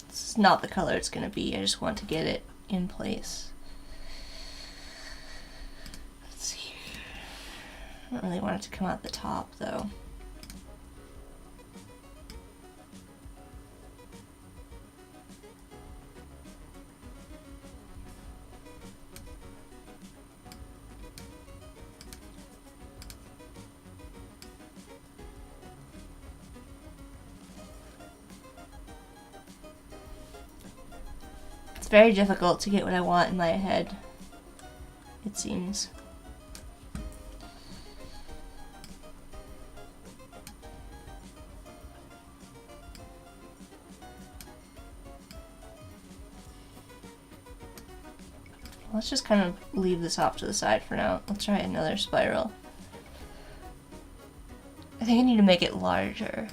This is not the color it's going to be. I just want to get it in place. Let's see. I don't really want it to come out the top though. It's very difficult to get what I want in my head, it seems. Let's just kind of leave this off to the side for now. Let's try another spiral. I think I need to make it larger.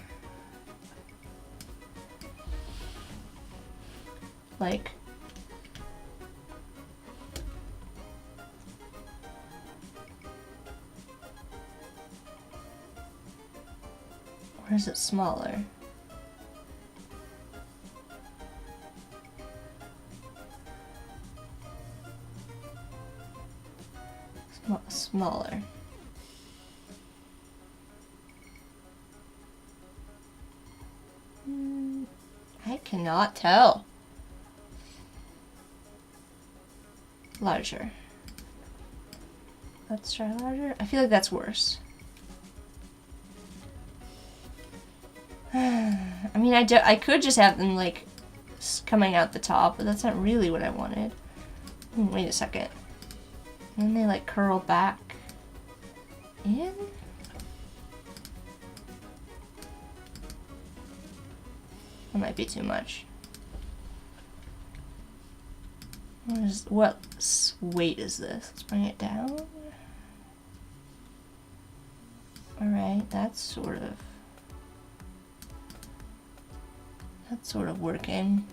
Like... Or is it smaller? Smaller. I cannot tell. Larger. Let's try larger. I feel like that's worse. I mean, I could just have them like coming out the top, but that's not really what I wanted. Wait a second. And then they like curl back in. That might be too much. What weight is this? Let's bring it down. Alright, that's sort of working.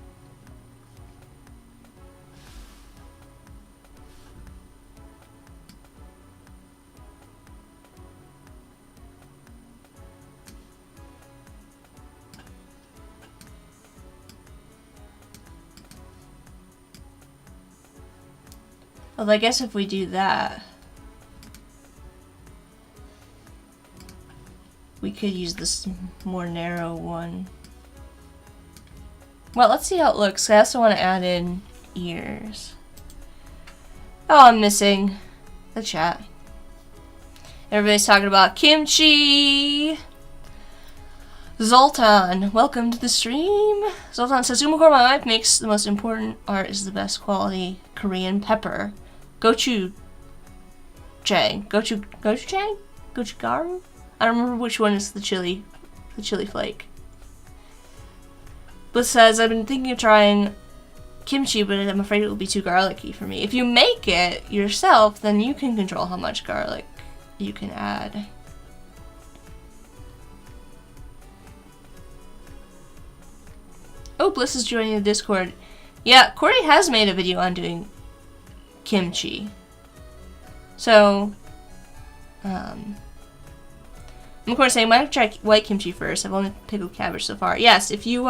Well, I guess if we do that, we could use this more narrow one. Well, let's see how it looks. I also want to add in ears. Oh, I'm missing the chat. Everybody's talking about kimchi. Zoltan, welcome to the stream. Zoltan says, Umacore, my wife makes the most important art is the best quality Korean pepper. Gochujang? Gochujang? Gochugaru? I don't remember which one is the chili flake. Bliss says, I've been thinking of trying kimchi, but I'm afraid it will be too garlicky for me. If you make it yourself, then you can control how much garlic you can add. Oh, Bliss is joining the Discord. Yeah, Corey has made a video on doing kimchi. So, I'm of course saying, might try white kimchi first. I've only pickled cabbage so far. Yes, if you're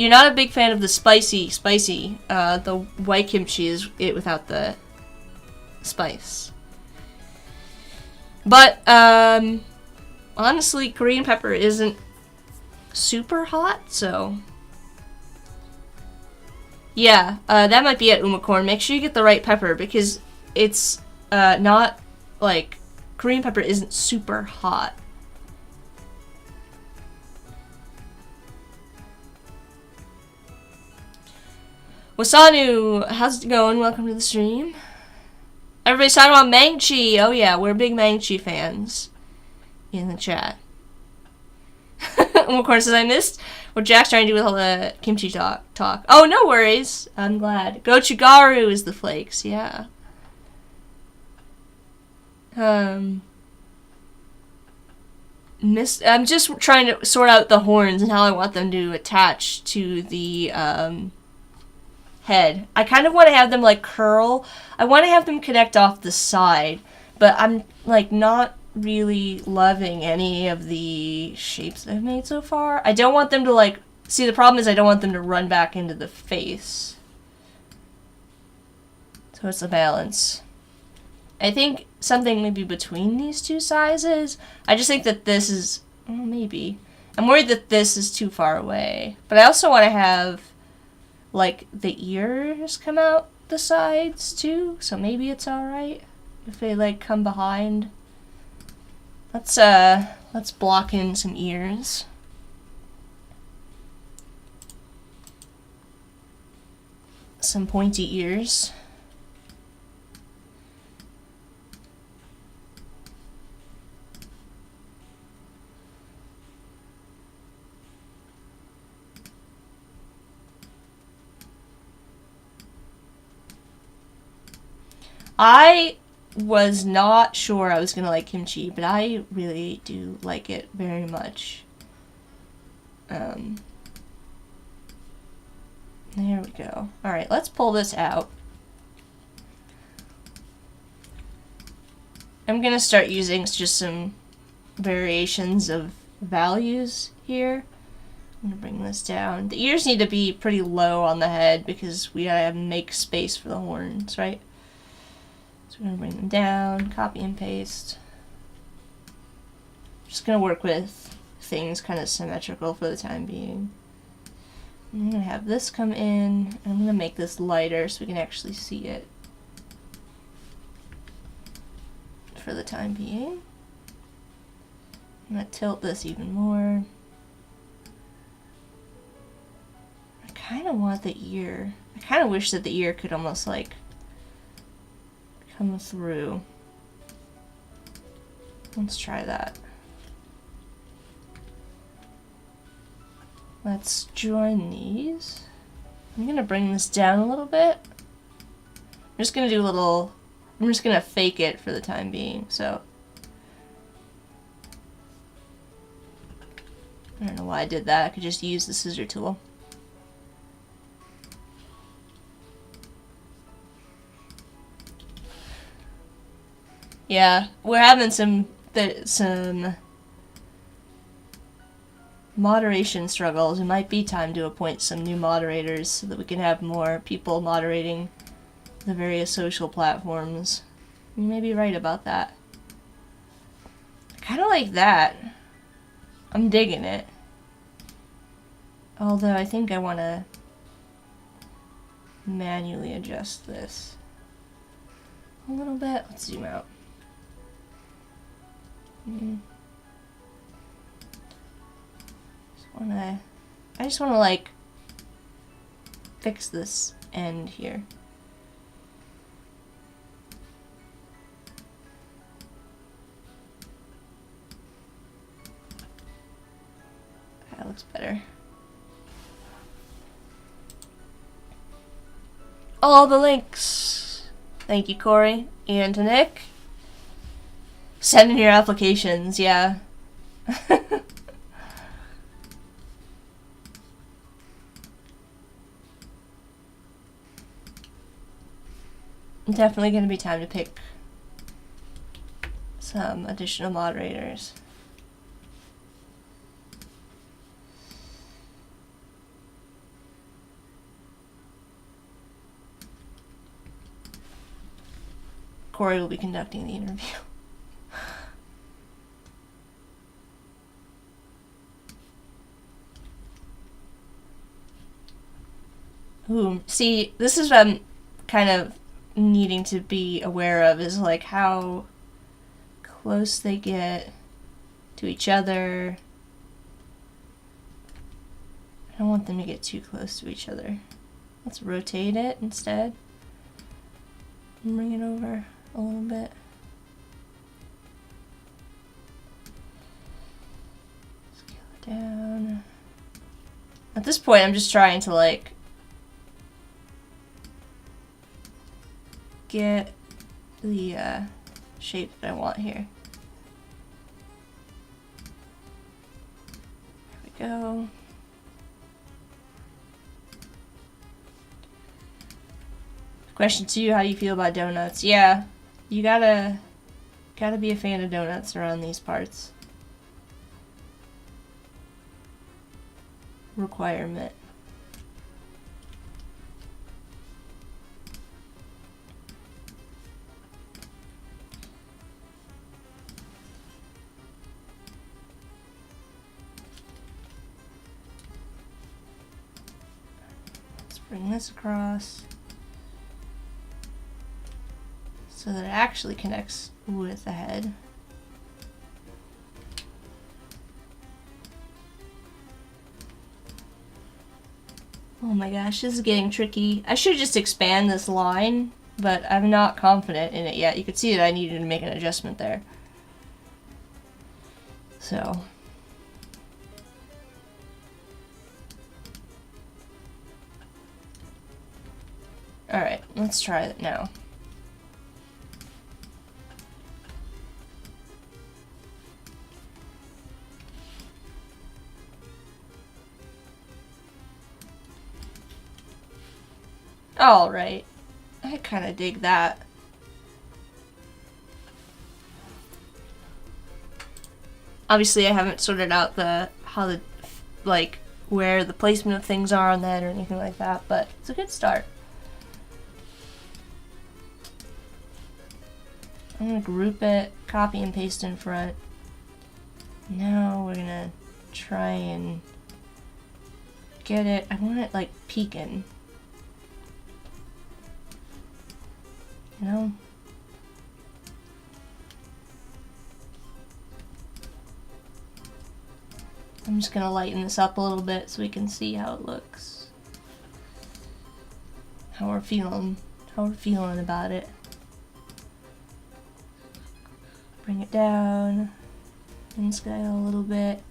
not a big fan of the spicy, the white kimchi is it without the spice. But, honestly, Korean pepper isn't super hot, so... Yeah, that might be at Umacorn. Make sure you get the right pepper, because it's, not, like... Korean pepper isn't super hot. Wasanu, how's it going? Welcome to the stream. Everybody's talking about Mangchi. Oh yeah, we're big Mangchi fans in the chat. Of course, as I missed what Jack's trying to do with all the kimchi talk. Oh, no worries. I'm glad. Gochugaru is the flakes. Yeah. I'm just trying to sort out the horns and how I want them to attach to the head. I kind of want to have them like curl. I want to have them connect off the side, but I'm like not really loving any of the shapes that I've made so far. I don't want them to like, see, the problem is I don't want them to run back into the face. So it's a balance. I think something maybe between these two sizes. I just think that this is, well, maybe. I'm worried that this is too far away. But I also want to have, like, the ears come out the sides, too. So maybe it's alright if they, like, come behind. Let's block in some ears. some pointy ears. I was not sure I was gonna like kimchi, but I really do like it very much. There we go. Alright, let's pull this out. I'm gonna start using just some variations of values here. I'm gonna bring this down. The ears need to be pretty low on the head because we gotta make space for the horns, right? So we're gonna bring them down, copy and paste. Just gonna work with things kind of symmetrical for the time being. I'm gonna have this come in, and I'm gonna make this lighter so we can actually see it for the time being. I'm gonna tilt this even more. I kind of want the ear. I kind of wish that the ear could almost like come through. Let's try that. Let's join these. I'm gonna bring this down a little bit. I'm just gonna do a little, I'm just gonna fake it for the time being, so. I don't know why I did that. I could just use the scissor tool. Yeah, we're having some moderation struggles. It might be time to appoint some new moderators so that we can have more people moderating the various social platforms. You may be right about that. I kind of like that. I'm digging it. Although I think I want to manually adjust this a little bit. Let's zoom out. I just want to like fix this end here. That looks better. All the links. Thank you, Corey. And to Nick. Send in your applications, yeah. Definitely going to be time to pick some additional moderators. Corey will be conducting the interview. Ooh, see, this is what I'm kind of needing to be aware of, is like how close they get to each other. I don't want them to get too close to each other. Let's rotate it instead. And bring it over a little bit. Scale it down. At this point, I'm just trying to like get the shape that I want here. There we go. Question 2, how do you feel about donuts? Yeah, you gotta be a fan of donuts around these parts. Requirement. Let's bring this across so that it actually connects with the head. Oh my gosh, this is getting tricky. I should just expand this line, but I'm not confident in it yet. You could see that I needed to make an adjustment there. So. Alright, let's try it now. Alright. I kind of dig that. Obviously, I haven't sorted out where the placement of things are on that or anything like that, but it's a good start. I'm gonna group it, copy and paste in front. Now we're gonna try and get it. I want it like peeking. You know? I'm just gonna lighten this up a little bit so we can see how it looks. How we're feeling about it. Bring it down and scale a little bit.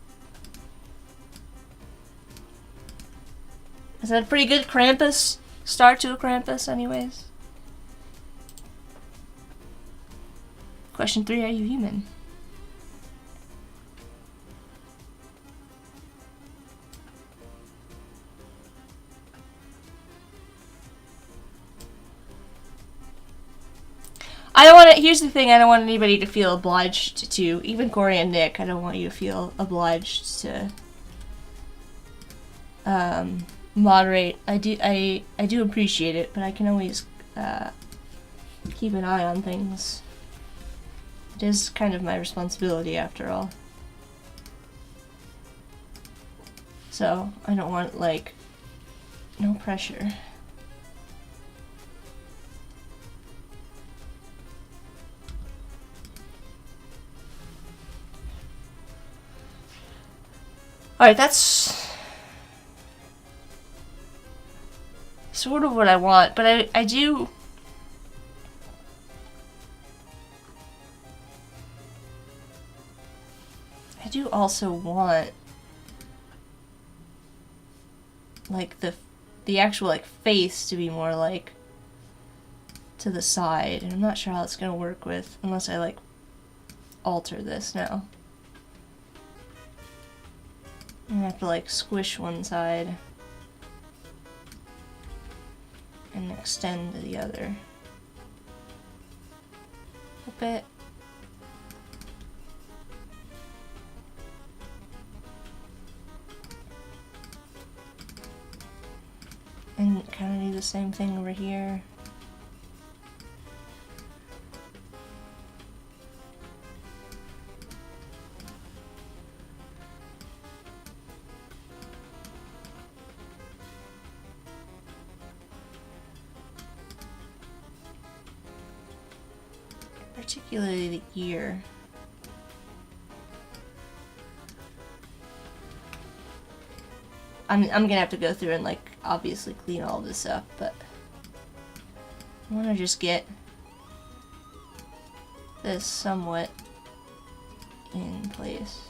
Is that a pretty good Krampus? Start to a Krampus, anyways. Question 3, are you human? I don't want to, here's the thing, I don't want anybody to feel obliged to, even Corey and Nick, I don't want you to feel obliged to moderate. I do appreciate it, but I can always keep an eye on things. It is kind of my responsibility after all. So, I don't want, like, no pressure. Alright, that's sort of what I want, but I do also want like the actual like face to be more like to the side, and I'm not sure how it's gonna work with unless I like alter this now. I'm gonna have to like squish one side and extend the other a bit. And kind of do the same thing over here. Particularly the ear. I'm gonna have to go through and like obviously clean all this up, but I want to just get this somewhat in place.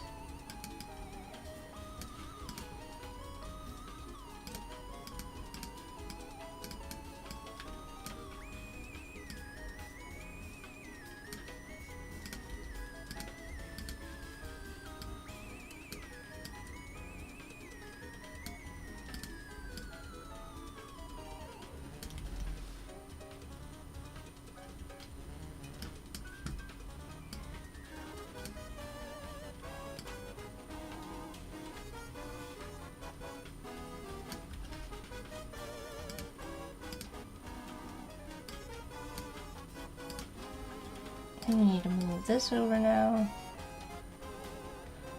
I need to move this over now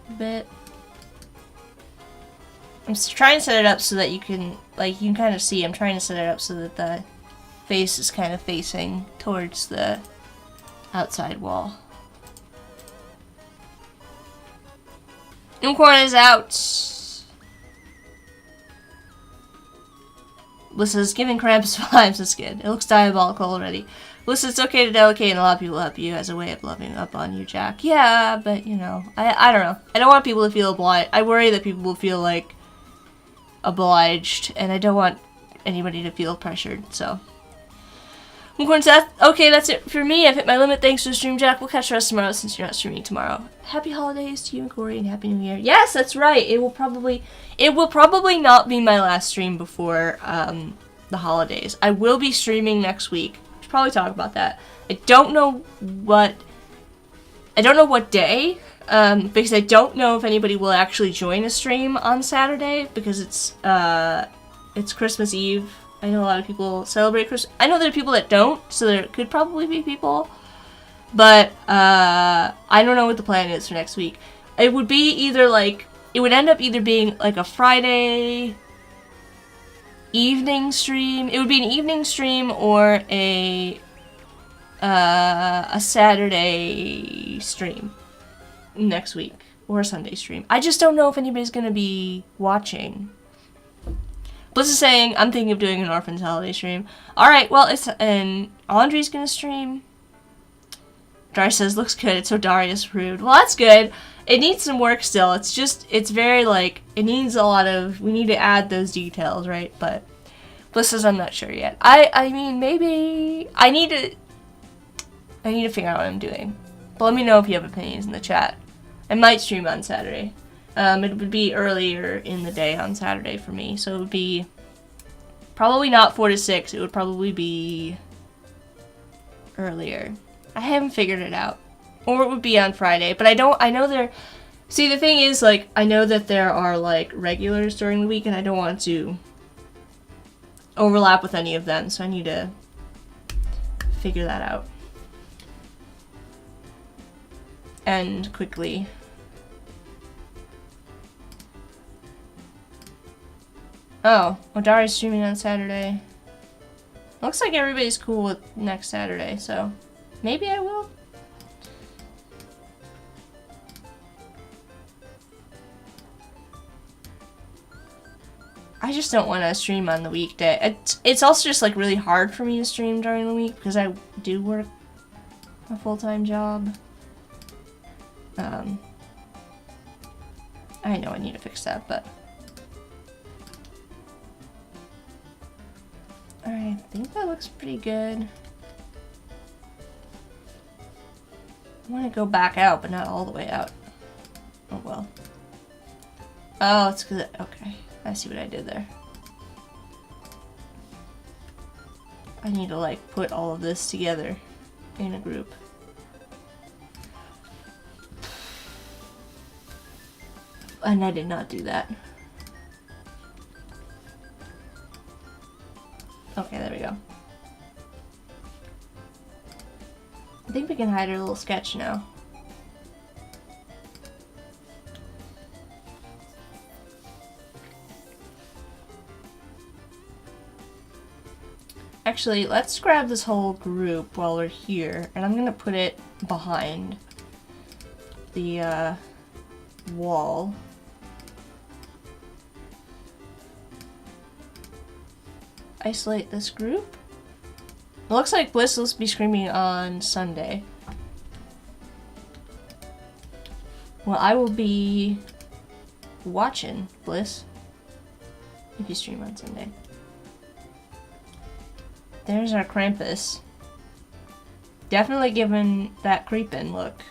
a bit. I'm trying to set it up so that you can kind of see. I'm trying to set it up so that the face is kind of facing towards the outside wall. Unicorn is out. Bliss says, giving Krampus vibes. That's good. It looks diabolical already. Bliss says, it's okay to delegate, and a lot of people help you as a way of loving up on you, Jack. Yeah, but, you know, I don't know. I don't want people to feel obliged. I worry that people will feel, like, obliged, and I don't want anybody to feel pressured, so. Unicorn Seth, okay, that's it for me. I've hit my limit. Thanks for the stream, Jack. We'll catch the rest tomorrow since you're not streaming tomorrow. Happy holidays to you and Corey, and Happy New Year. Yes, that's right. It will probably not be my last stream before the holidays. I will be streaming next week. We should probably talk about that. I don't know what day, because I don't know if anybody will actually join a stream on Saturday, because it's Christmas Eve. I know a lot of people celebrate Christmas. I know there are people that don't, so there could probably be people. But, I don't know what the plan is for next week. It would be either, like, it would end up either being, like, a Friday evening stream. It would be an evening stream or a Saturday stream next week. Or a Sunday stream. I just don't know if anybody's gonna be watching. Bliss is saying, I'm thinking of doing an Orphans holiday stream. Alright, well, and Audrey's gonna stream. Darius says, looks good, it's so Darius rude. Well, that's good. It needs some work still. It's very, like, it needs a lot of, we need to add those details, right? But Bliss says, I'm not sure yet. I mean, maybe, I need to figure out what I'm doing. But let me know if you have opinions in the chat. I might stream on Saturday. It would be earlier in the day on Saturday for me, so it would be probably not 4 to 6. It would probably be earlier. I haven't figured it out. Or it would be on Friday, but I know there, see, the thing is, like, I know that there are, like, regulars during the week, and I don't want to overlap with any of them, so I need to figure that out. And quickly. Oh, Odari's streaming on Saturday. Looks like everybody's cool with next Saturday, so maybe I will. I just don't want to stream on the weekday. It's also just like really hard for me to stream during the week because I do work a full-time job. I know I need to fix that, but alright, I think that looks pretty good. I want to go back out, but not all the way out. Oh well. Oh, it's because okay. I see what I did there. I need to like put all of this together in a group. And I did not do that. Okay, there we go. I think we can hide our little sketch now. Actually, let's grab this whole group while we're here, and I'm gonna put it behind the wall. Isolate this group. It looks like Bliss will be streaming on Sunday. Well, I will be watching Bliss if you stream on Sunday. There's our Krampus. Definitely giving that creepin' look.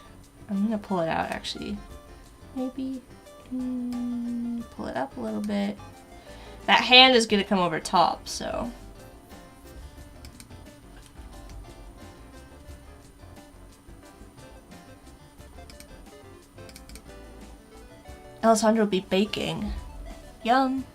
I'm gonna pull it out actually. Maybe pull it up a little bit. That hand is gonna come over top, so. Alessandro will be baking. Yum.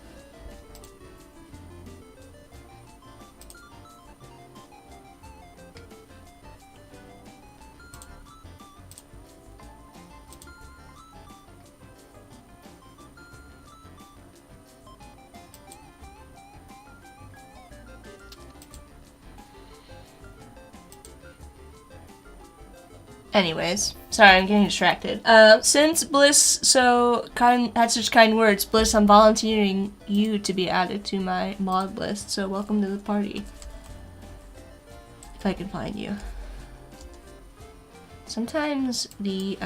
Anyways, sorry, I'm getting distracted. Since Bliss had such kind words, Bliss, I'm volunteering you to be added to my mod list, so welcome to the party. If I can find you. Sometimes the,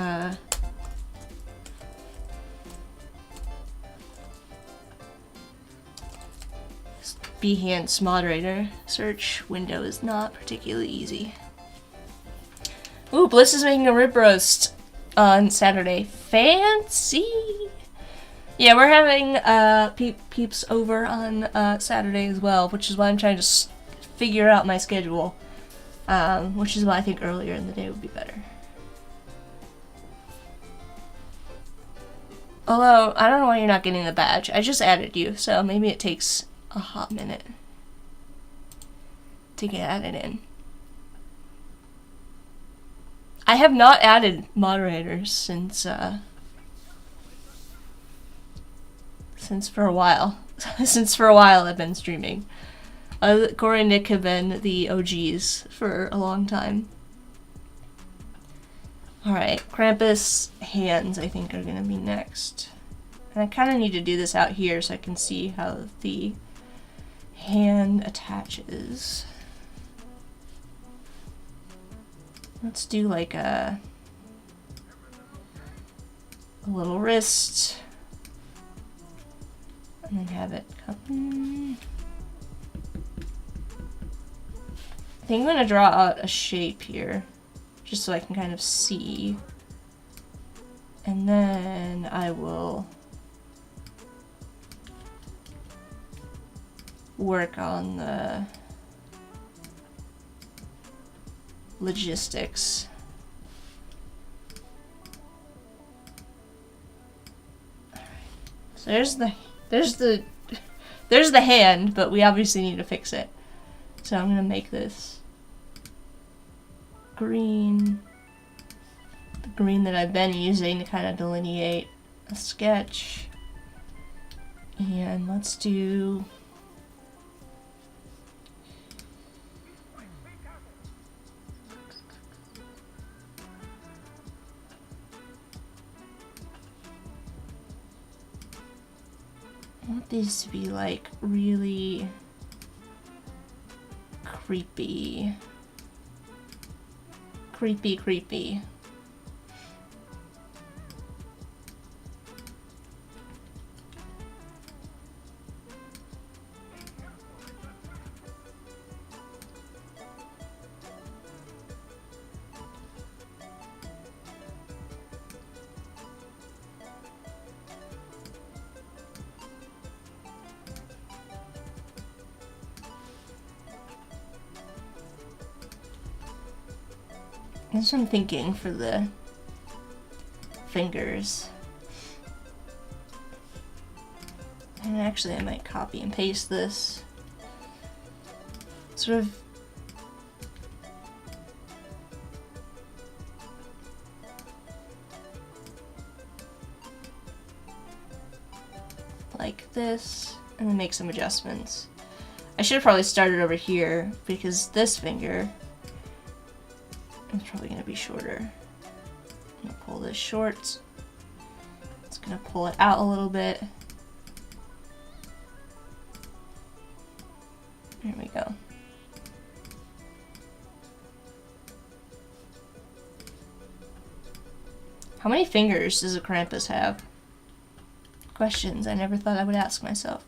Behance moderator search window is not particularly easy. Ooh, Bliss is making a rib roast on Saturday. Fancy! Yeah, we're having peeps over on Saturday as well, which is why I'm trying to figure out my schedule. Which is why I think earlier in the day would be better. Although, I don't know why you're not getting the badge. I just added you, so maybe it takes a hot minute to get added in. I have not added moderators since for a while. Since for a while I've been streaming. Corey and Nick have been the OGs for a long time. Alright, Krampus hands I think are gonna be next. And I kinda need to do this out here so I can see how the hand attaches. Let's do like a little wrist, and then have it come. I think I'm gonna draw out a shape here, just so I can kind of see, and then I will work on the logistics. Alright. So there's the hand, but we obviously need to fix it. So I'm gonna make this green. The green that I've been using to kind of delineate a sketch. And let's do I want these to be like really creepy. Creepy. That's what I'm thinking for the fingers. And actually I might copy and paste this. Sort of like this, and then make some adjustments. I should have probably started over here because this finger it's probably going to be shorter. I'm going to pull this short. It's going to pull it out a little bit. There we go. How many fingers does a Krampus have? Questions I never thought I would ask myself.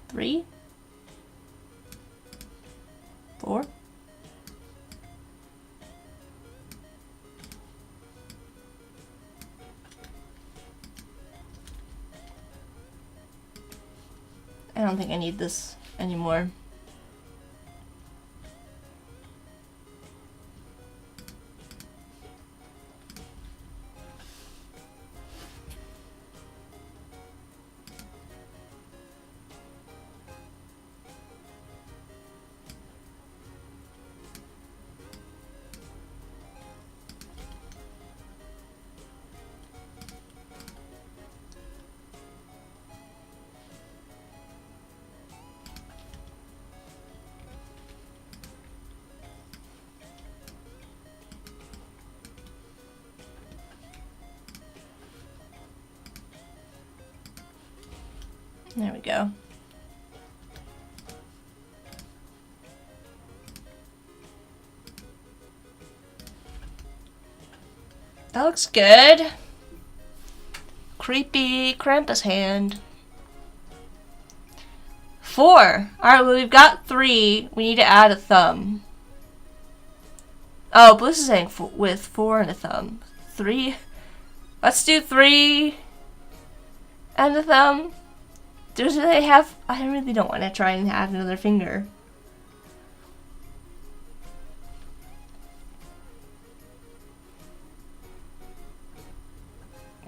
Three, 4. I don't think I need this anymore. There we go. That looks good. Creepy Krampus hand. 4. Alright, well we've got 3. We need to add a thumb. Oh, Bliss is saying with 4 and a thumb. 3. Let's do 3 and a thumb. Do they have... I really don't want to try and add another finger.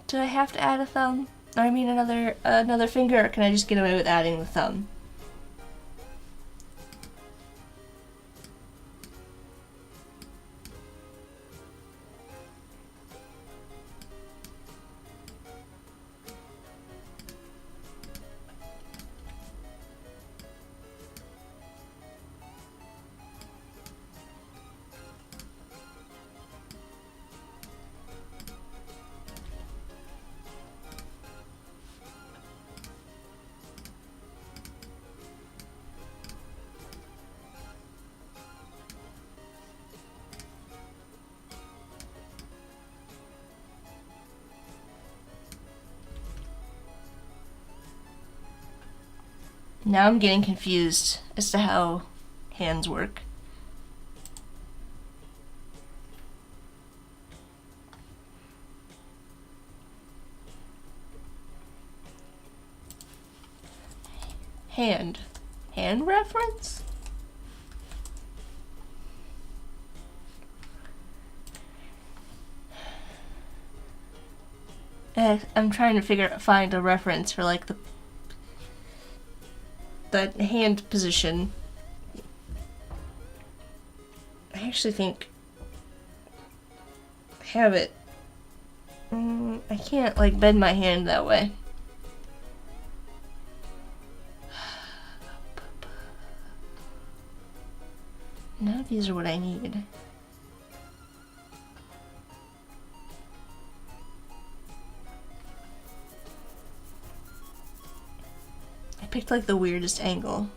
Do I have to add a thumb? Or I mean another finger, or can I just get away with adding the thumb? Now I'm getting confused as to how hands work. Hand reference? I'm trying to find a reference for like the hand position. I actually think I have it. I can't like bend my hand that way. None of these are what I need. I picked like the weirdest angle.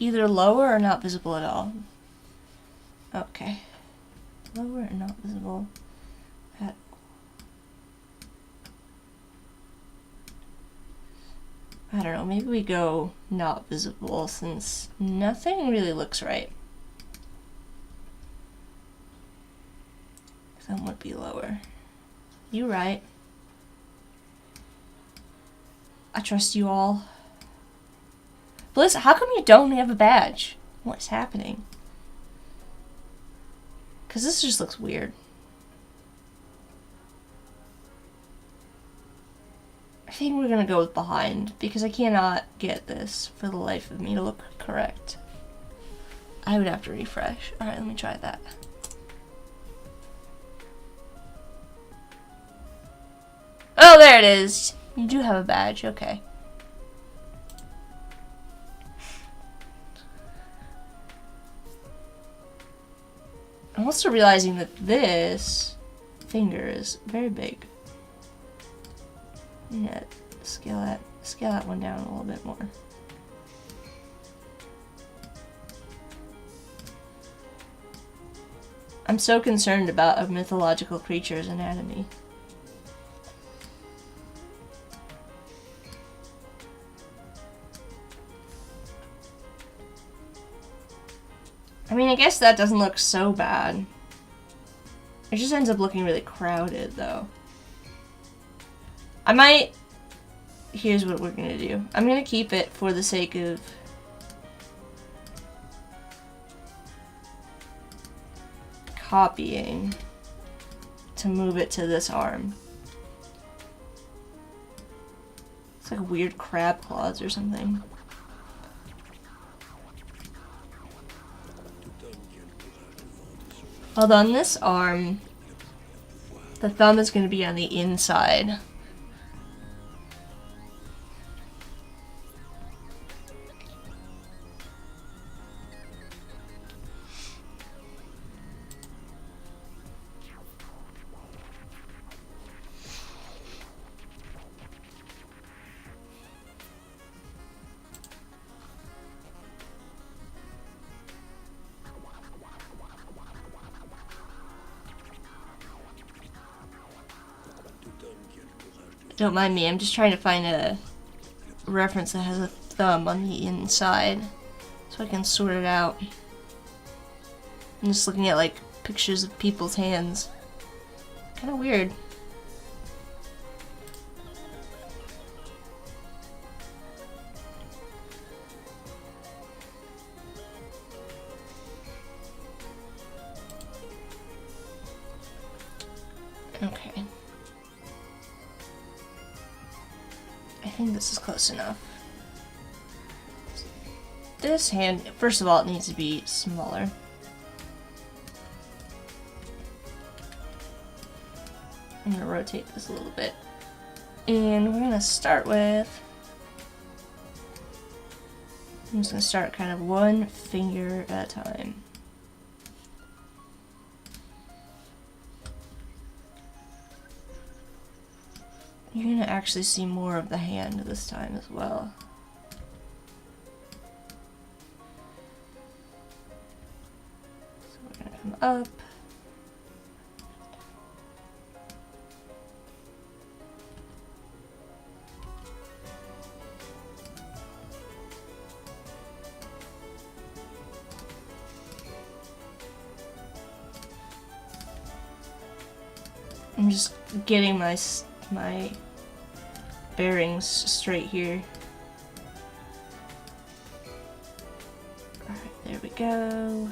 Either lower or not visible at all. Okay. Lower or not visible at I don't know, maybe we go not visible since nothing really looks right. Thumb would be lower. You right. I trust you all. Bliss, how come you don't have a badge? What's happening? Because this just looks weird. I think we're going to go with behind, because I cannot get this for the life of me to look correct. I would have to refresh. Alright, let me try that. Oh, there it is. You do have a badge, okay. I'm also realizing that this finger is very big. Yeah, scale that one down a little bit more. I'm so concerned about a mythological creature's anatomy. I mean, I guess that doesn't look so bad. It just ends up looking really crowded, though. I might... Here's what we're gonna do. I'm gonna keep it for the sake of... copying to move it to this arm. It's like weird crab claws or something. Although on this arm, the thumb is going to be on the inside. Don't mind me, I'm just trying to find a reference that has a thumb on the inside so I can sort it out. I'm just looking at like pictures of people's hands. Kind of weird. Okay. I think this is close enough. This hand, first of all, it needs to be smaller. I'm going to rotate this a little bit. And we're going to start with... I'm just going to start kind of one finger at a time. You're going to actually see more of the hand this time as well. So we're going to come up. I'm just getting my bearings straight here. Alright, there we go.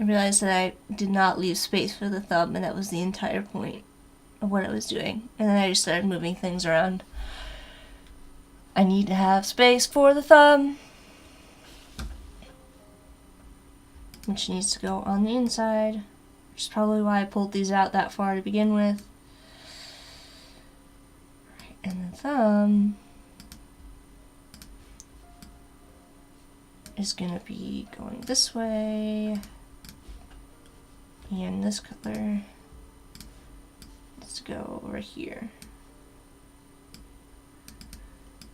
I realized that I did not leave space for the thumb, and that was the entire point of what I was doing. And then I just started moving things around. I need to have space for the thumb, which needs to go on the inside, which is probably why I pulled these out that far to begin with. Right, and the thumb is going to be going this way. And this color needs to go over here.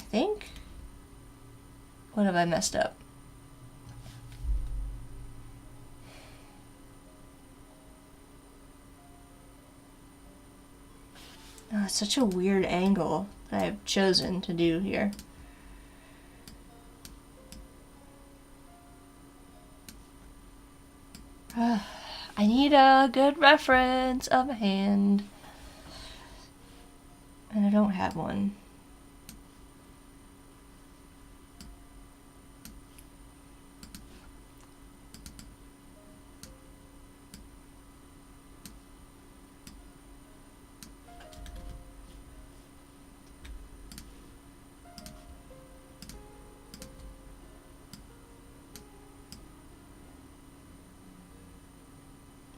I think. What have I messed up? Oh, it's such a weird angle that I've chosen to do here. I need a good reference of a hand, and I don't have one.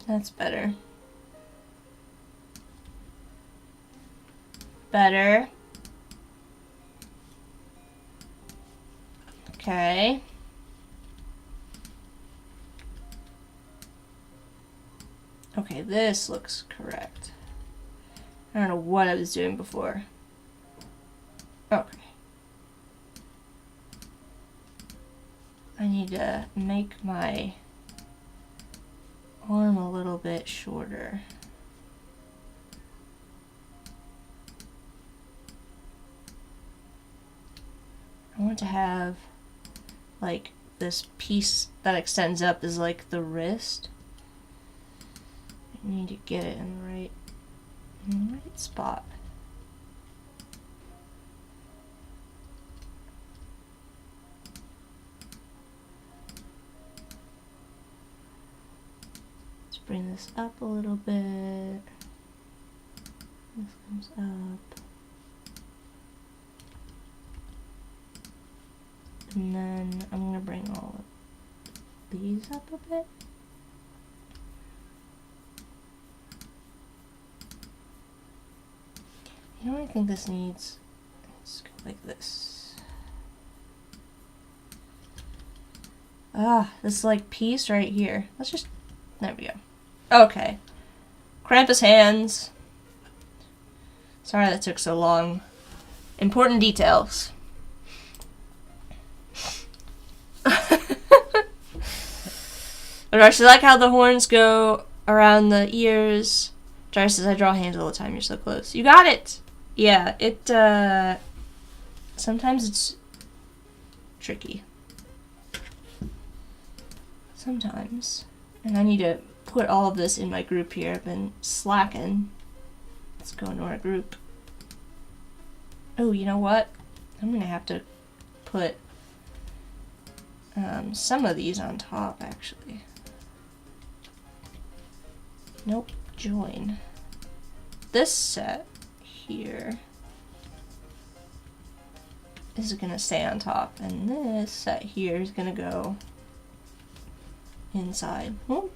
That's better. Better. Okay. Okay, this looks correct. I don't know what I was doing before. Okay. I need to make my arm a little bit shorter. I want to have like this piece that extends up is like the wrist. I need to get it in the right spot. Let's bring this up a little bit. This comes up. And then I'm going to bring all of these up a bit. You know what I think this needs? Let's go like this. This like piece right here. Let's just, there we go. Okay. Krampus hands. Sorry that took so long. Important details. I actually like how the horns go around the ears. Jar says, I draw hands all the time, you're so close. You got it! Yeah, sometimes it's tricky. Sometimes. And I need to put all of this in my group here. I've been slacking. Let's go into our group. Oh, you know what? I'm gonna have to put some of these on top, actually. Nope, join. This set here is gonna stay on top, and this set here is gonna go inside. Whoop.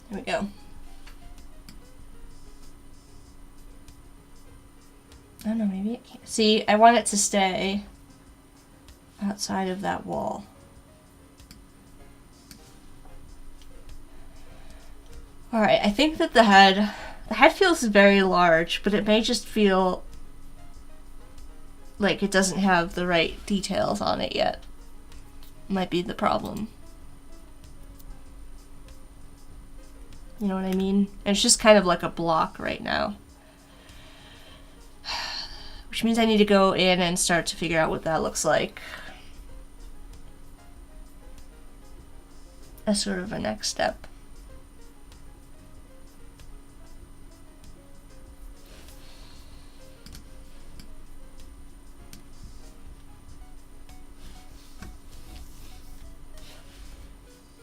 There we go. Oh no, maybe it can't. See, I want it to stay outside of that wall. Alright, I think that the head feels very large, but it may just feel like it doesn't have the right details on it yet. Might be the problem. You know what I mean? And it's just kind of like a block right now. Which means I need to go in and start to figure out what that looks like. As sort of a next step.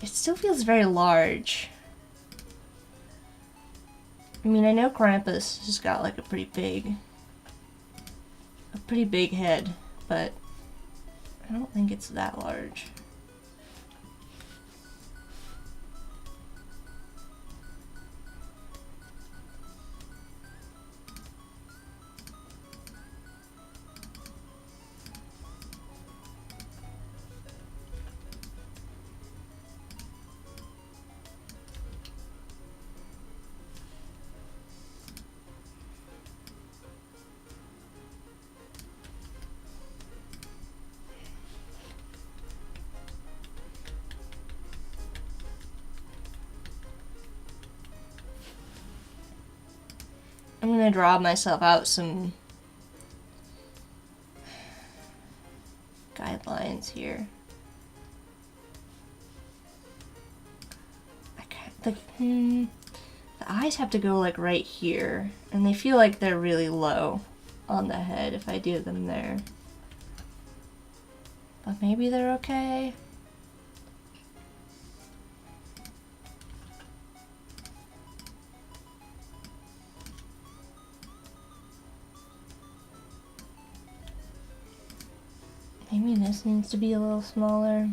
It still feels very large. I mean, I know Krampus has got like a pretty big head, but I don't think it's that large. I'm gonna draw myself out some guidelines here. I can't, the eyes have to go like right here, and they feel like they're really low on the head if I do them there. But maybe they're okay. Maybe this needs to be a little smaller.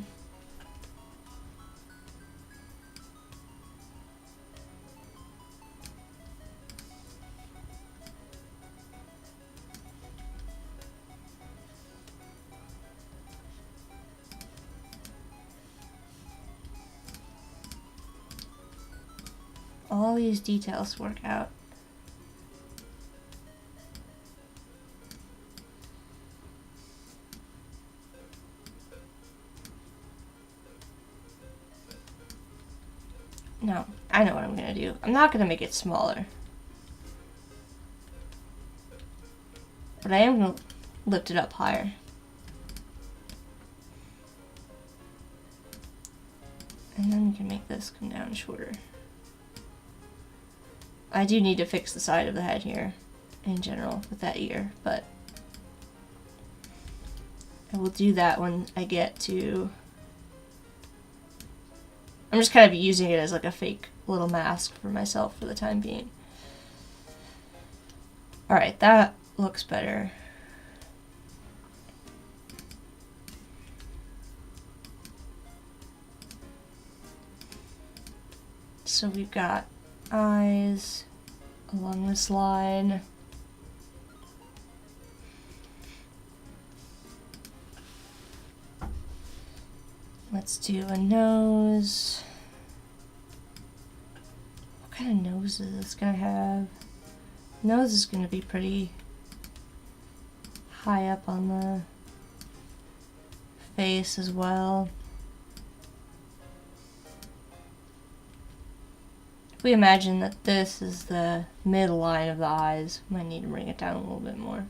all these details work out. No, I know what I'm gonna do. I'm not gonna make it smaller. But I am gonna lift it up higher. And then we can make this come down shorter. I do need to fix the side of the head here in general with that ear, but I will do that when I get to... I'm just kind of using it as like a fake little mask for myself for the time being. Alright, that looks better. So we've got eyes along this line. Let's do a nose. What kind of nose is this gonna have? Nose is gonna be pretty high up on the face as well. If we imagine that this is the midline of the eyes, might need to bring it down a little bit more.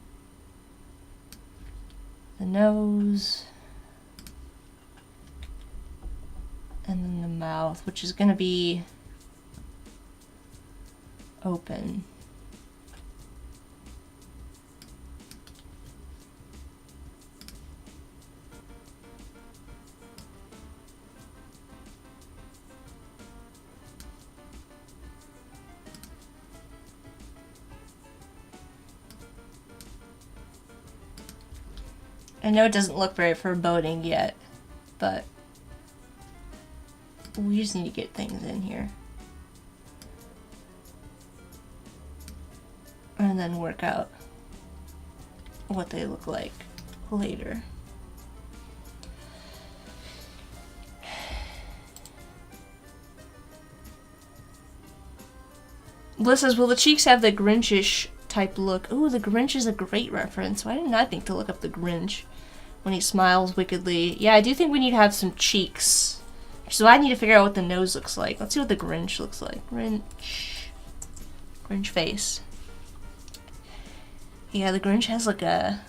The nose. And then the mouth, which is going to be open. I know it doesn't look very foreboding yet, but we just need to get things in here. And then work out what they look like later. Bliss says, will the cheeks have the Grinchish type look? Ooh, the Grinch is a great reference. Why didn't I think to look up the Grinch when he smiles wickedly? Yeah, I do think we need to have some cheeks. So I need to figure out what the nose looks like. Let's see what the Grinch looks like. Grinch face. Yeah, the Grinch has like a...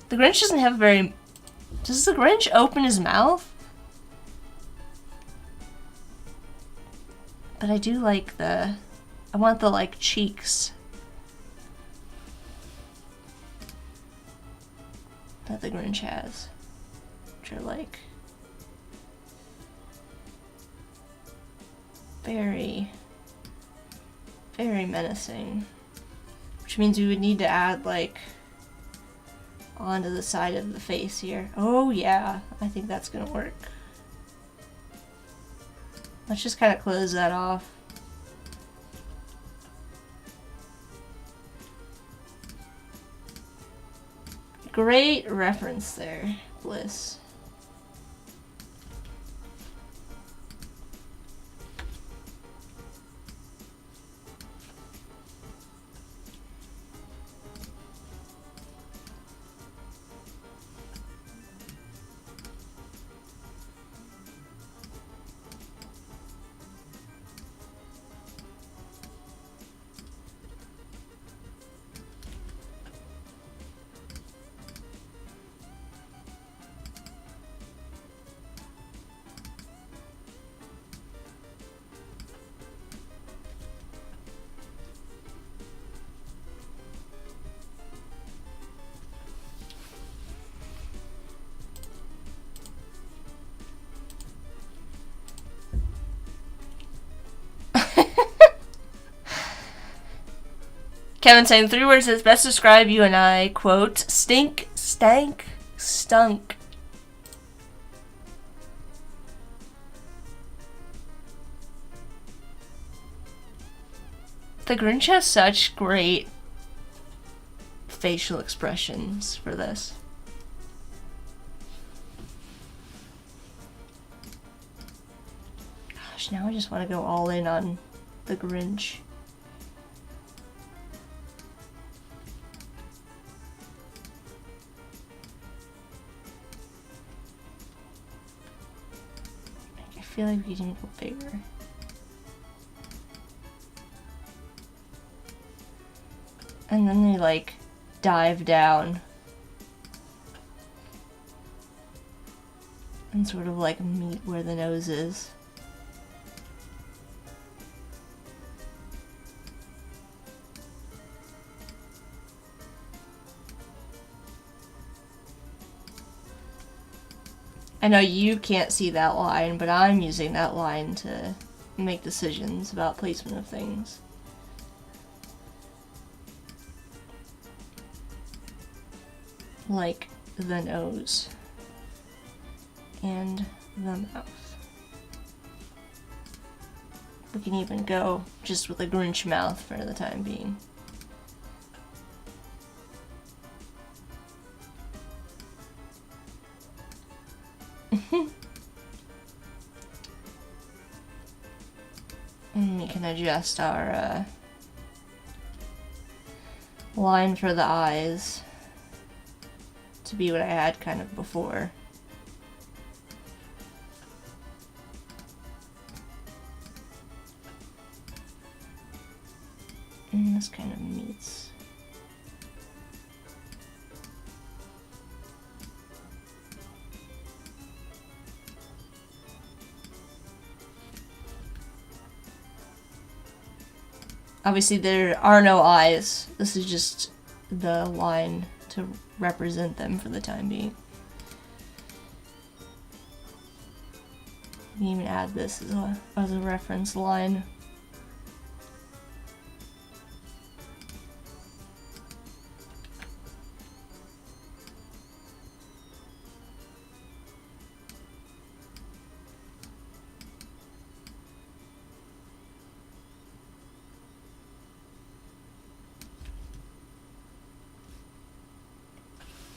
The Grinch doesn't have very... Does the Grinch open his mouth? But I do like the... I want the, like, cheeks that the Grinch has. Which are, like... very, very menacing. Which means we would need to add, like, onto the side of the face here. Oh, yeah. I think that's gonna work. Let's just kind of close that off. Great reference there, Bliss. Kevin saying 3 words that best describe you and I, quote, stink, stank, stunk. The Grinch has such great facial expressions for this. Gosh, now I just want to go all in on the Grinch. I feel like we can go bigger. And then they like dive down and sort of like meet where the nose is. I know you can't see that line, but I'm using that line to make decisions about placement of things. Like the nose and the mouth. We can even go just with a Grinch mouth for the time being. And we can adjust our line for the eyes to be what I had kind of before. And this kind of meets. Obviously there are no eyes. This is just the line to represent them for the time being. You can even add this as a reference line.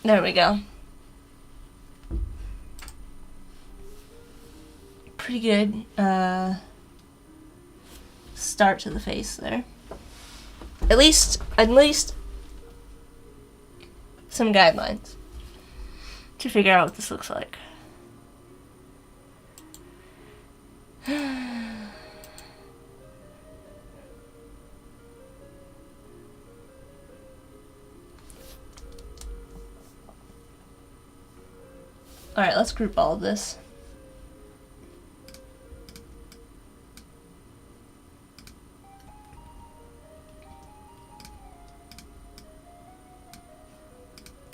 There we go. Pretty good start to the face there. At least some guidelines to figure out what this looks like. Alright, let's group all of this.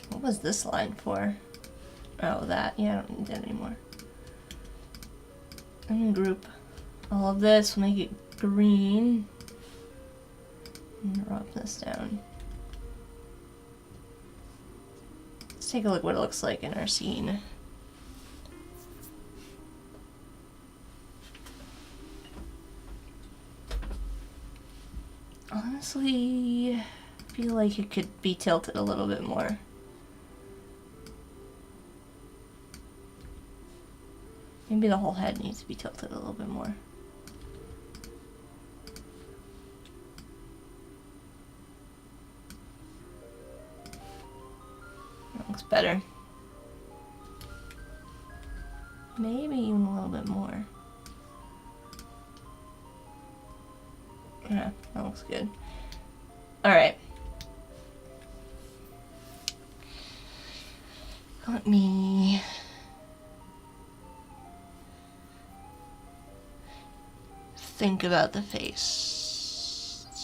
What was this line for? Oh, that. Yeah, I don't need that anymore. I'm gonna group all of this, make it green, and drop this down. Let's take a look what it looks like in our scene. Honestly, I feel like it could be tilted a little bit more. Maybe the whole head needs to be tilted a little bit more. That looks better. Maybe even a little bit more. Yeah, that looks good. Alright. Let me think about the face.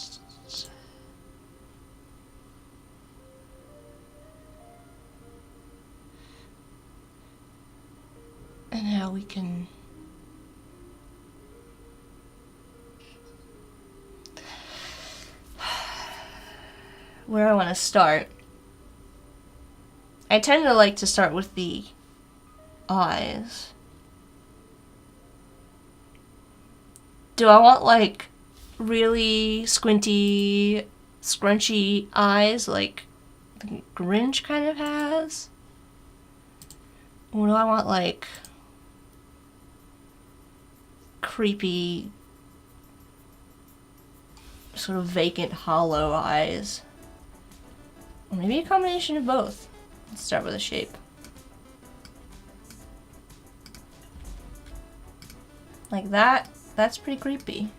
And how we can where I want to start. I tend to like to start with the eyes. Do I want like really squinty, scrunchy eyes like the Grinch kind of has? Or do I want like creepy sort of vacant, hollow eyes. Or maybe a combination of both. Let's start with a shape. Like that. That's pretty creepy.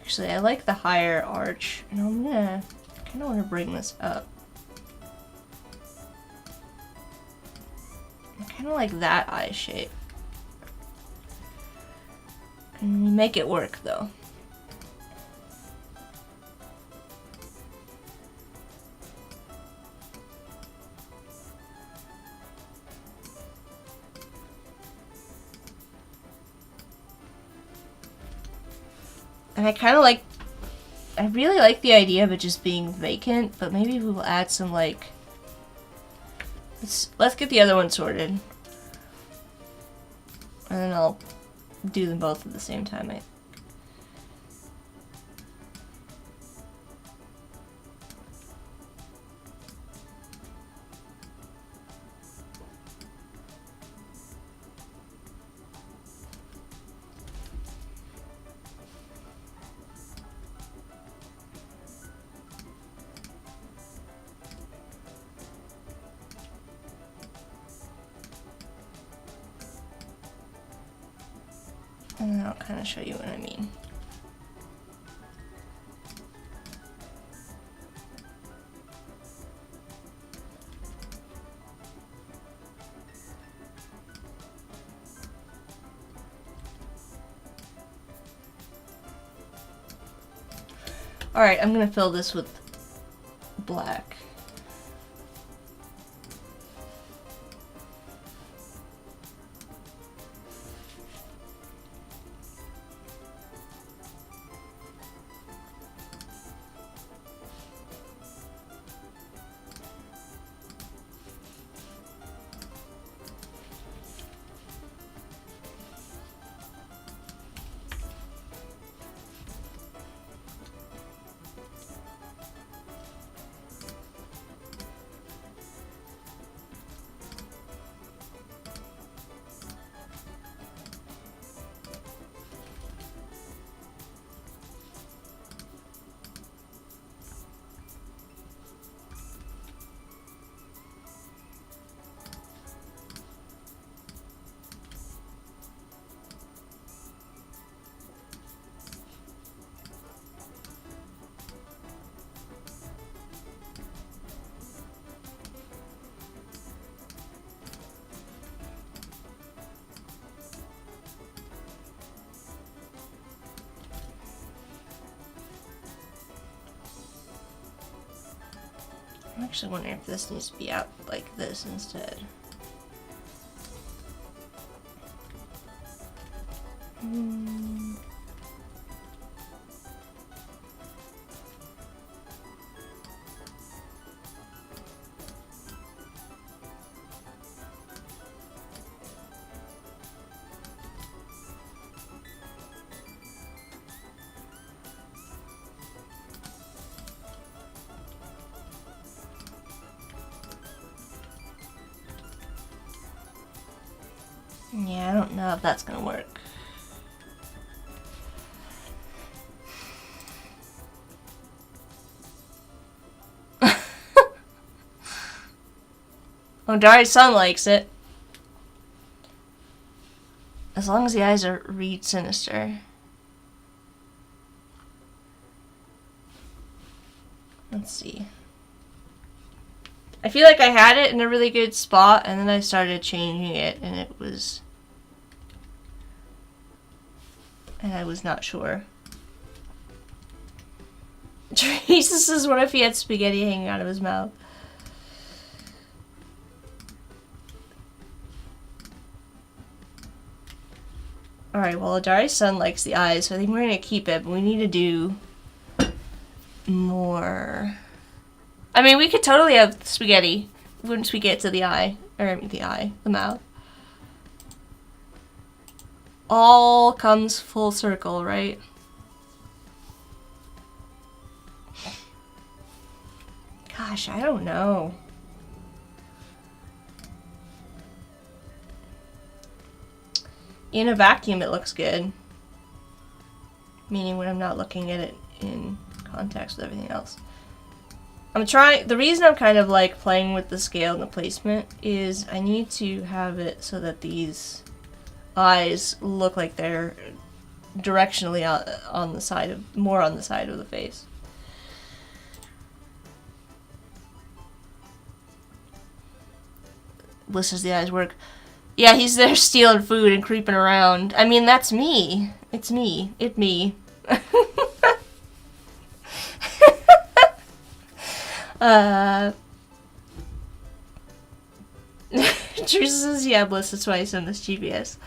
Actually, I like the higher arch, and I'm gonna kind of want to bring this up. I kind of like that eye shape. And we make it work, though. And I really like the idea of it just being vacant, but maybe we'll add some, like, let's get the other one sorted. And then I'll do them both at the same time. And then I'll kind of show you what I mean. Alright, I'm gonna fill this with black. I'm actually wondering if this needs to be out like this instead. Yeah, I don't know if that's gonna work. Oh, Dari's son likes it. As long as the eyes are read sinister. Let's see. I feel like I had it in a really good spot, and then I started changing it, and it was... and I was not sure. Jesus says, what if he had spaghetti hanging out of his mouth? Alright, well, Adari's son likes the eyes, so I think we're gonna keep it, but we need to do more. I mean, we could totally have spaghetti once we get to the eye. Or, the mouth. All comes full circle, right? Gosh, I don't know. In a vacuum, it looks good. Meaning when I'm not looking at it in context with everything else. The reason I'm kind of like playing with the scale and the placement is I need to have it so that these eyes look like they're directionally on the side of, more on the side of the face. Bliss says the eyes work. Yeah, he's there stealing food and creeping around. I mean, that's me. It's me. It me. Teresa says, yeah, Bliss, that's why I send this GPS.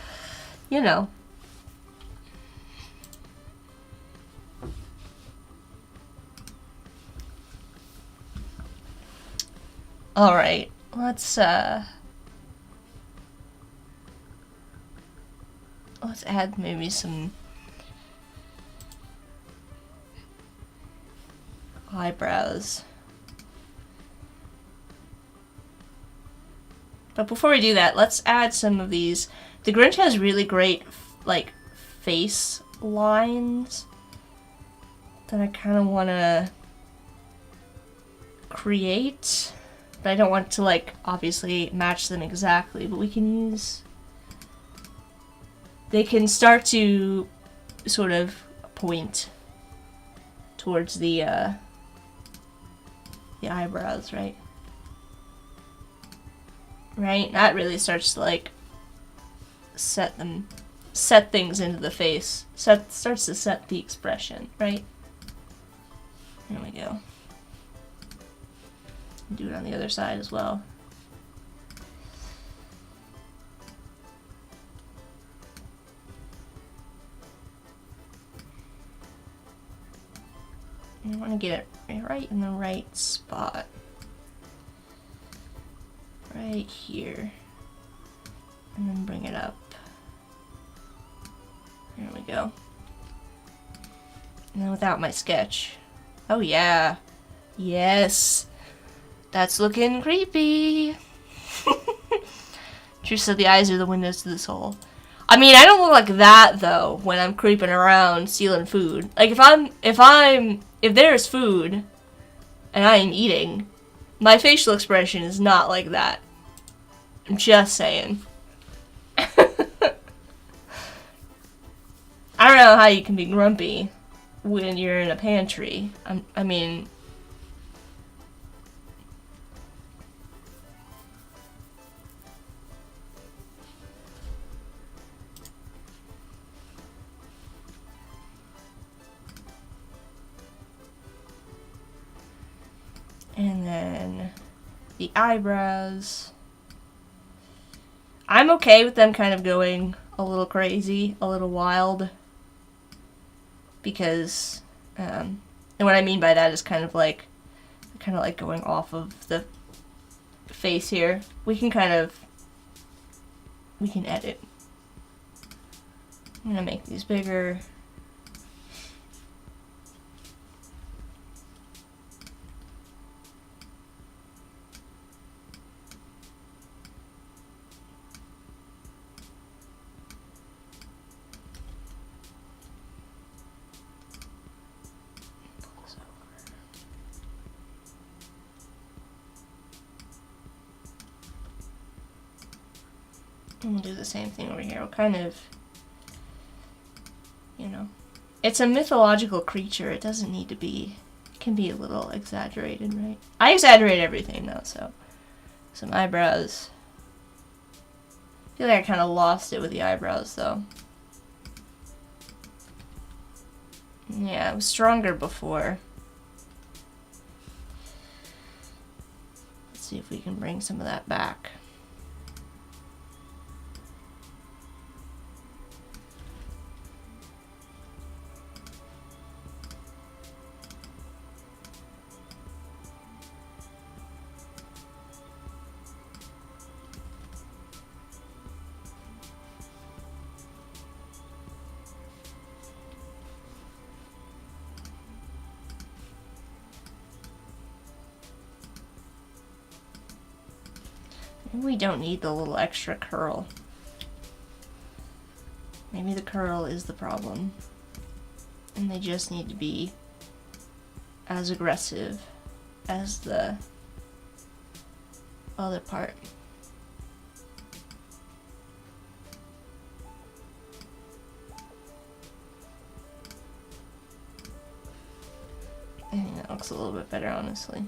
You know. Alright, let's add maybe some eyebrows. But before we do that, let's add some of these. The Grinch has really great, like, face lines that I kind of want to create. But I don't want to, like, obviously match them exactly, but we can use... They can start to sort of point towards the eyebrows, right? Right? That really starts to, like, set things into the face. Starts to set the expression, right? There we go. Do it on the other side as well. I want to get it right in the right spot. Right here. And then bring it up. There we go. And then without my sketch. Oh yeah. Yes. That's looking creepy. True said the eyes are the windows to the soul. I mean, I don't look like that though when I'm creeping around stealing food. Like if there's food and I am eating, my facial expression is not like that. I'm just saying. I don't know how you can be grumpy when you're in a pantry. I mean... And then the eyebrows. I'm okay with them kind of going a little crazy, a little wild. Because, and what I mean by that is kind of like going off of the face here. We can edit. I'm gonna make these bigger. And we'll do the same thing over here. We'll kind of, you know, it's a mythological creature. It doesn't need to be, it can be a little exaggerated, right? I exaggerate everything though, so some eyebrows. I feel like I kind of lost it with the eyebrows though. Yeah, it was stronger before. Let's see if we can bring some of that back. Maybe we don't need the little extra curl. Maybe the curl is the problem. And they just need to be as aggressive as the other part. I think that looks a little bit better, honestly.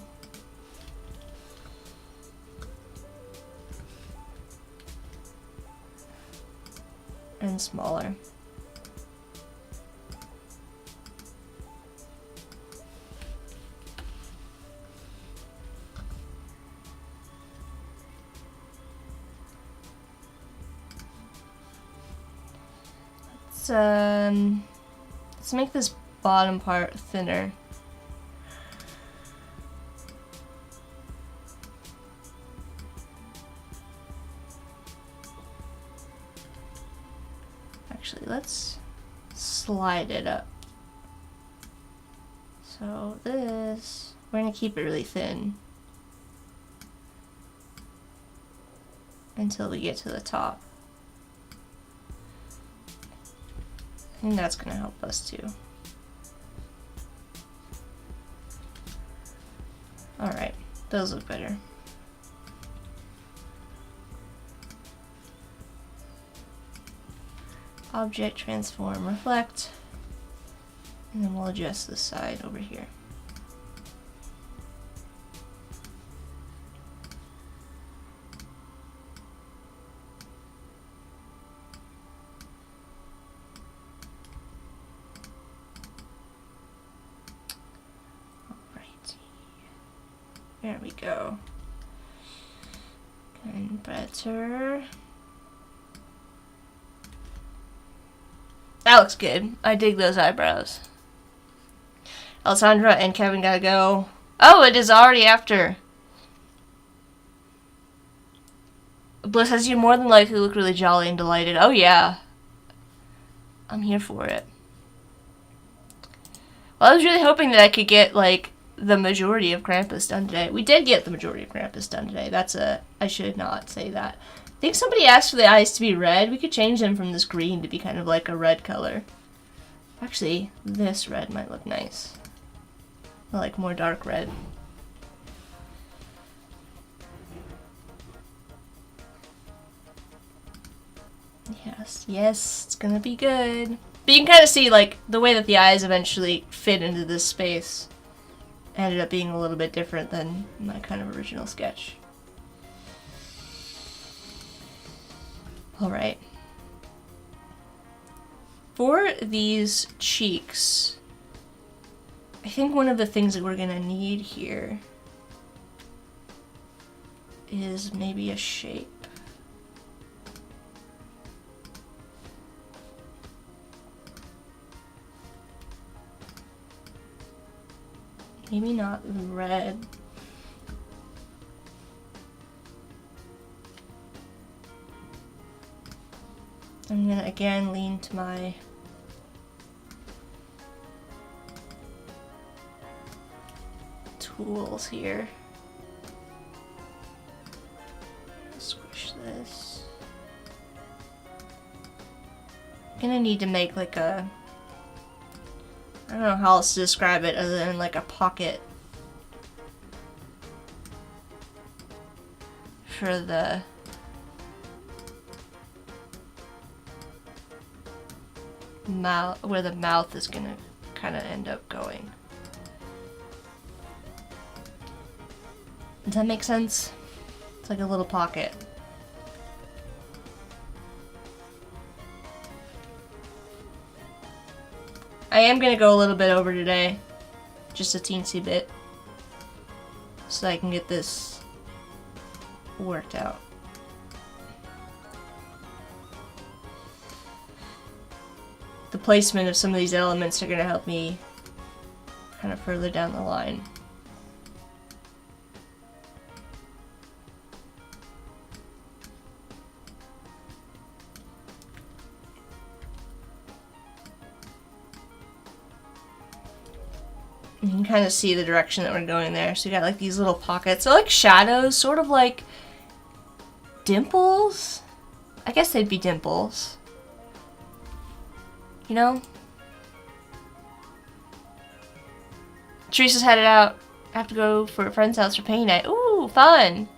And smaller. Let's make this bottom part thinner. Actually, let's slide it up. So this, we're gonna keep it really thin until we get to the top. I think that's gonna help us too. Alright, those look better. Object, transform, reflect, and then we'll adjust this side over here. Alrighty, there we go. And better. That looks good. I dig those eyebrows. Alessandra and Kevin gotta go. Oh, it is already after. Bliss says you more than likely look really jolly and delighted. Oh yeah. I'm here for it. Well, I was really hoping that I could get, like, the majority of Krampus done today. We did get the majority of Krampus done today. I should not say that. I think somebody asked for the eyes to be red. We could change them from this green to be kind of like a red color. Actually, this red might look nice. I like more dark red. Yes, yes, it's gonna be good. But you can kind of see, like, the way that the eyes eventually fit into this space ended up being a little bit different than my kind of original sketch. Alright. For these cheeks, I think one of the things that we're gonna need here is maybe a shape. Maybe not the red. I'm gonna again lean to my tools here. Squish this. I'm gonna need to make like a, I don't know how else to describe it other than like a pocket for the mouth, where the mouth is gonna kind of end up going. Does that make sense? It's like a little pocket. I am gonna go a little bit over today, just a teensy bit, so I can get this worked out. The placement of some of these elements are gonna help me kind of further down the line. You can kind of see the direction that we're going there. So you got like these little pockets. They're like shadows, sort of like dimples? I guess they'd be dimples. You know? Teresa's headed out. I have to go for a friend's house for paint night. Ooh, fun!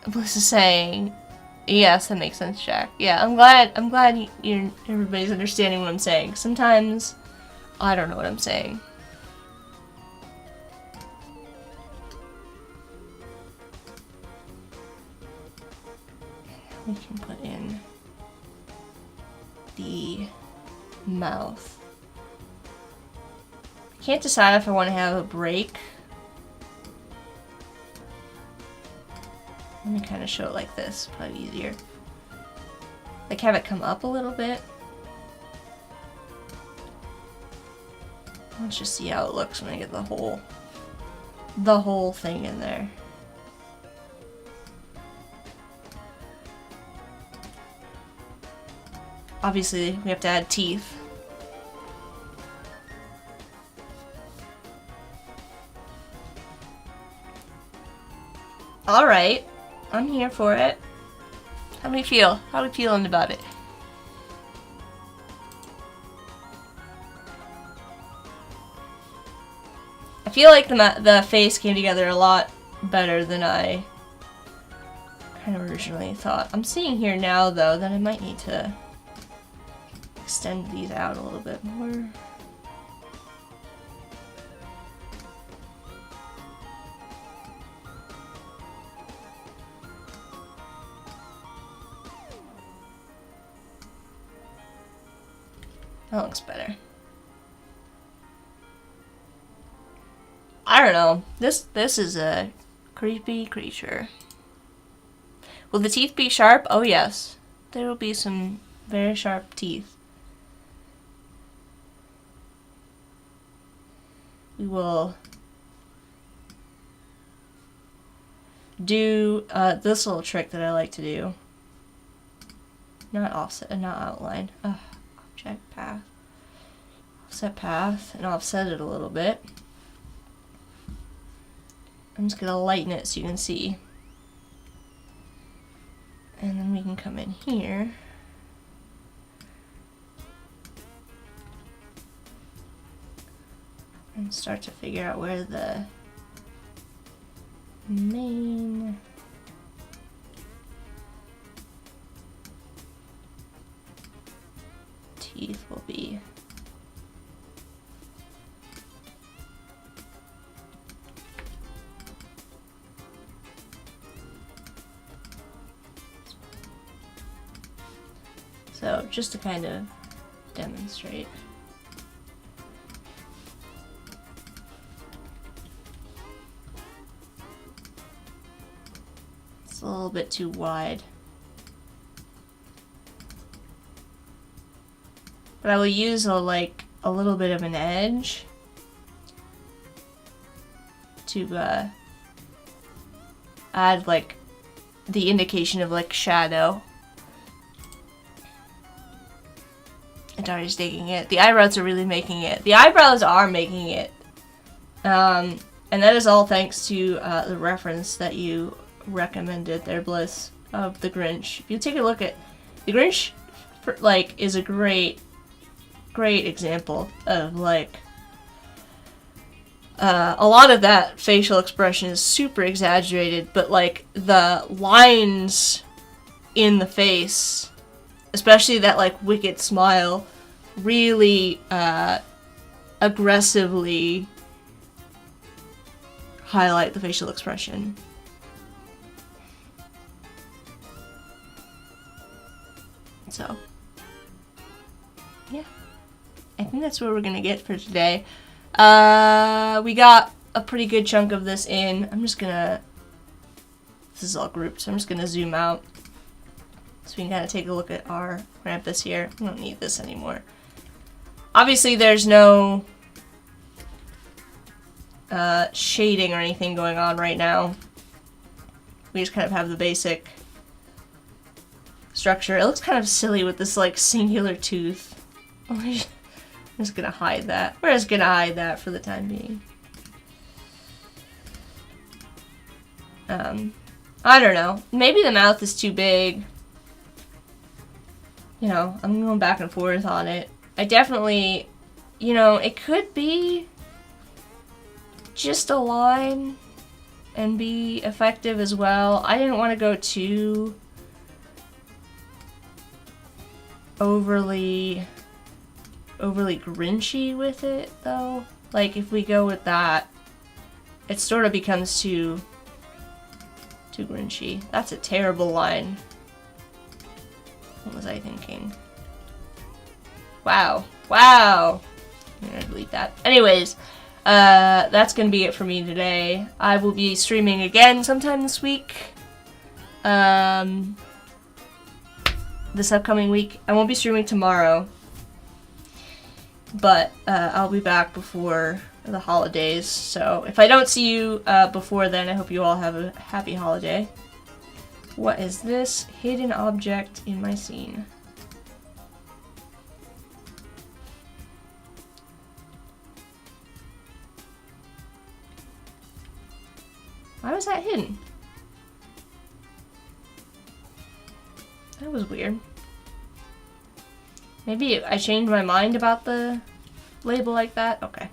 Bliss is saying, yes, that makes sense, Jack. Yeah, I'm glad everybody's understanding what I'm saying. Sometimes, I don't know what I'm saying. We can put in the mouth. I can't decide if I want to have a break. Let me kind of show it like this, probably easier. Like have it come up a little bit. Let's just see how it looks when I get the whole thing in there. Obviously, we have to add teeth. Alright, I'm here for it. How do we feel? How are we feeling about it? I feel like the face came together a lot better than I kind of originally thought. I'm seeing here now, though, that I might need to extend these out a little bit more. That looks better. I don't know. This is a creepy creature. Will the teeth be sharp? Oh yes. There will be some very sharp teeth. We will do this little trick that I like to do. Not offset, not outline. Object path. Offset path, and offset it a little bit. I'm just gonna lighten it so you can see. And then we can come in here. And start to figure out where the main teeth will be. So just to kind of demonstrate. It's a little bit too wide. But I will use a little bit of an edge to add like the indication of like shadow. Atari's digging it. The eyebrows are really making it. The eyebrows are making it. And that is all thanks to the reference that you recommended there, Bliss, of the Grinch. If you take a look at the Grinch, like, is a great example of like a lot of that facial expression is super exaggerated, but like the lines in the face, especially that like wicked smile, really aggressively highlight the facial expression. So, yeah. I think that's what we're gonna get for today. We got a pretty good chunk of this in. This is all grouped, so I'm just gonna zoom out so we can kind of take a look at our Krampus here. We don't need this anymore. Obviously, there's no shading or anything going on right now. We just kind of have the basic structure. It looks kind of silly with this like singular tooth. I'm just gonna hide that. We're just gonna hide that for the time being. I don't know. Maybe the mouth is too big. You know, I'm going back and forth on it. I definitely, you know, it could be just a line and be effective as well. I didn't want to go too overly grinchy with it, though. Like, if we go with that, it sort of becomes too grinchy. That's a terrible line. What was I thinking? Wow. Wow! I'm gonna delete that. Anyways, that's gonna be it for me today. I will be streaming again sometime this week. This upcoming week. I won't be streaming tomorrow. But I'll be back before the holidays. So if I don't see you before then, I hope you all have a happy holiday. What is this hidden object in my scene? Why was that hidden? That was weird. Maybe I changed my mind about the label like that? Okay.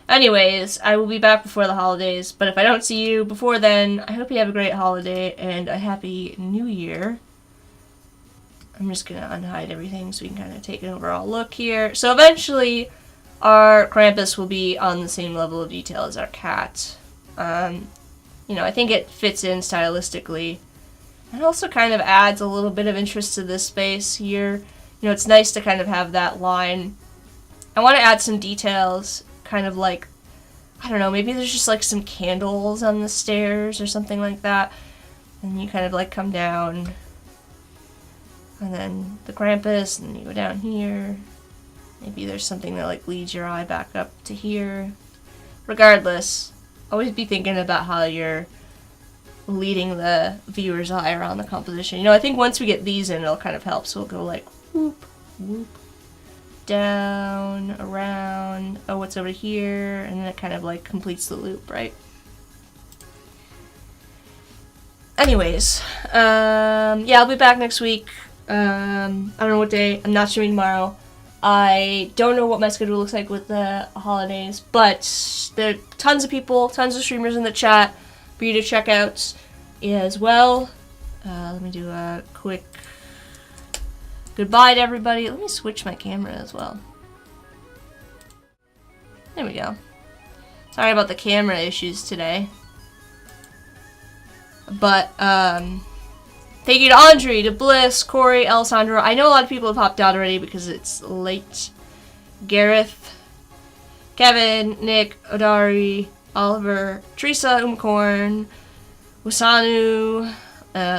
Anyways, I will be back before the holidays, but if I don't see you before then, I hope you have a great holiday and a happy new year. I'm just gonna unhide everything so we can kind of take an overall look here. So eventually, our Krampus will be on the same level of detail as our cat. You know, I think it fits in stylistically. It also kind of adds a little bit of interest to this space here. You know, it's nice to kind of have that line. I want to add some details, kind of like, I don't know, maybe there's just like some candles on the stairs or something like that. And you kind of like come down. And then the Krampus, and then you go down here. Maybe there's something that like leads your eye back up to here. Regardless, always be thinking about how you're leading the viewer's eye around the composition. You know, I think once we get these in, it'll kind of help. So we'll go like whoop, whoop, down, around, oh, what's over here, and then it kind of like completes the loop, right? Anyways, yeah, I'll be back next week. I don't know what day. I'm not streaming tomorrow. I don't know what my schedule looks like with the holidays, but there are tons of people, tons of streamers in the chat for you to check out as well. Let me do a quick goodbye to everybody. Let me switch my camera as well. There we go. Sorry about the camera issues today. But, thank you to Andre, to Bliss, Corey, Alessandro. I know a lot of people have hopped out already because it's late. Gareth, Kevin, Nick, Odari, Oliver, Teresa, Umcorn, Wasanu,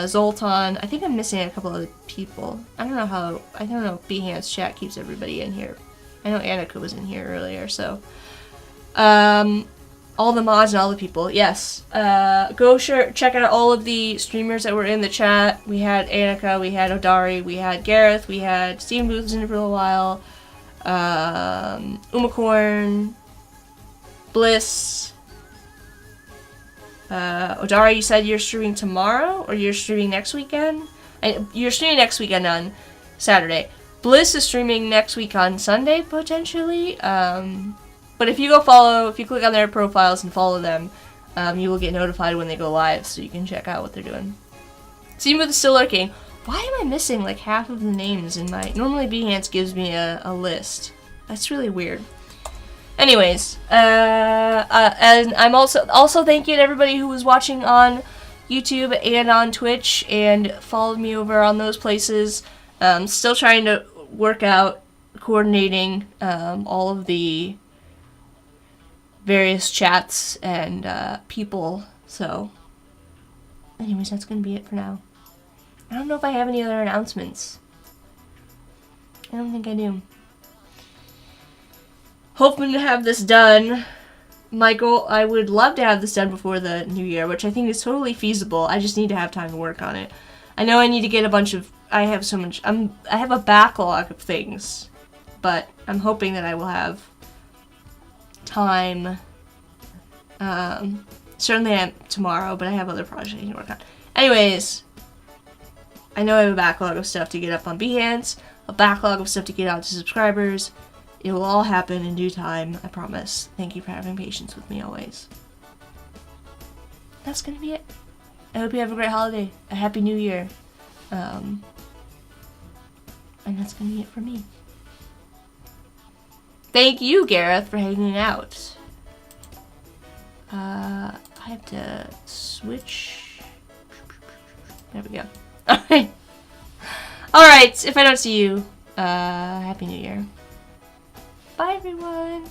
Zoltan. I think I'm missing a couple other people. I don't know if Behance chat keeps everybody in here. I know Annika was in here earlier, so. All the mods and all the people, yes. Go check out all of the streamers that were in the chat. We had Annika, we had Odari, we had Gareth, we had Steven Booth was in it for a while, Umacorn, Bliss. Odari, you said you're streaming tomorrow, or you're streaming next weekend? You're streaming next weekend on Saturday. Bliss is streaming next week on Sunday, potentially. But if you if you click on their profiles and follow them, you will get notified when they go live, so you can check out what they're doing. Steven Booth is still lurking. Why am I missing like half of the names in my... Normally Behance gives me a list. That's really weird. Anyways, and I'm also thank you to everybody who was watching on YouTube and on Twitch and followed me over on those places. Still trying to work out coordinating all of the various chats and people. So, anyways, that's gonna be it for now. I don't know if I have any other announcements. I don't think I do. Hoping to have this done. My goal, I would love to have this done before the new year, which I think is totally feasible. I just need to have time to work on it. I know I need to get a bunch of, I have a backlog of things, but I'm hoping that I will have time, certainly tomorrow, but I have other projects I need to work on. Anyways, I know I have a backlog of stuff to get up on Behance, a backlog of stuff to get out to subscribers. It will all happen in due time, I promise. Thank you for having patience with me always. That's gonna be it. I hope you have a great holiday, a happy new year. And that's gonna be it for me. Thank you, Gareth, for hanging out. I have to switch. There we go. Alright. Alright, if I don't see you, Happy New Year. Bye, everyone.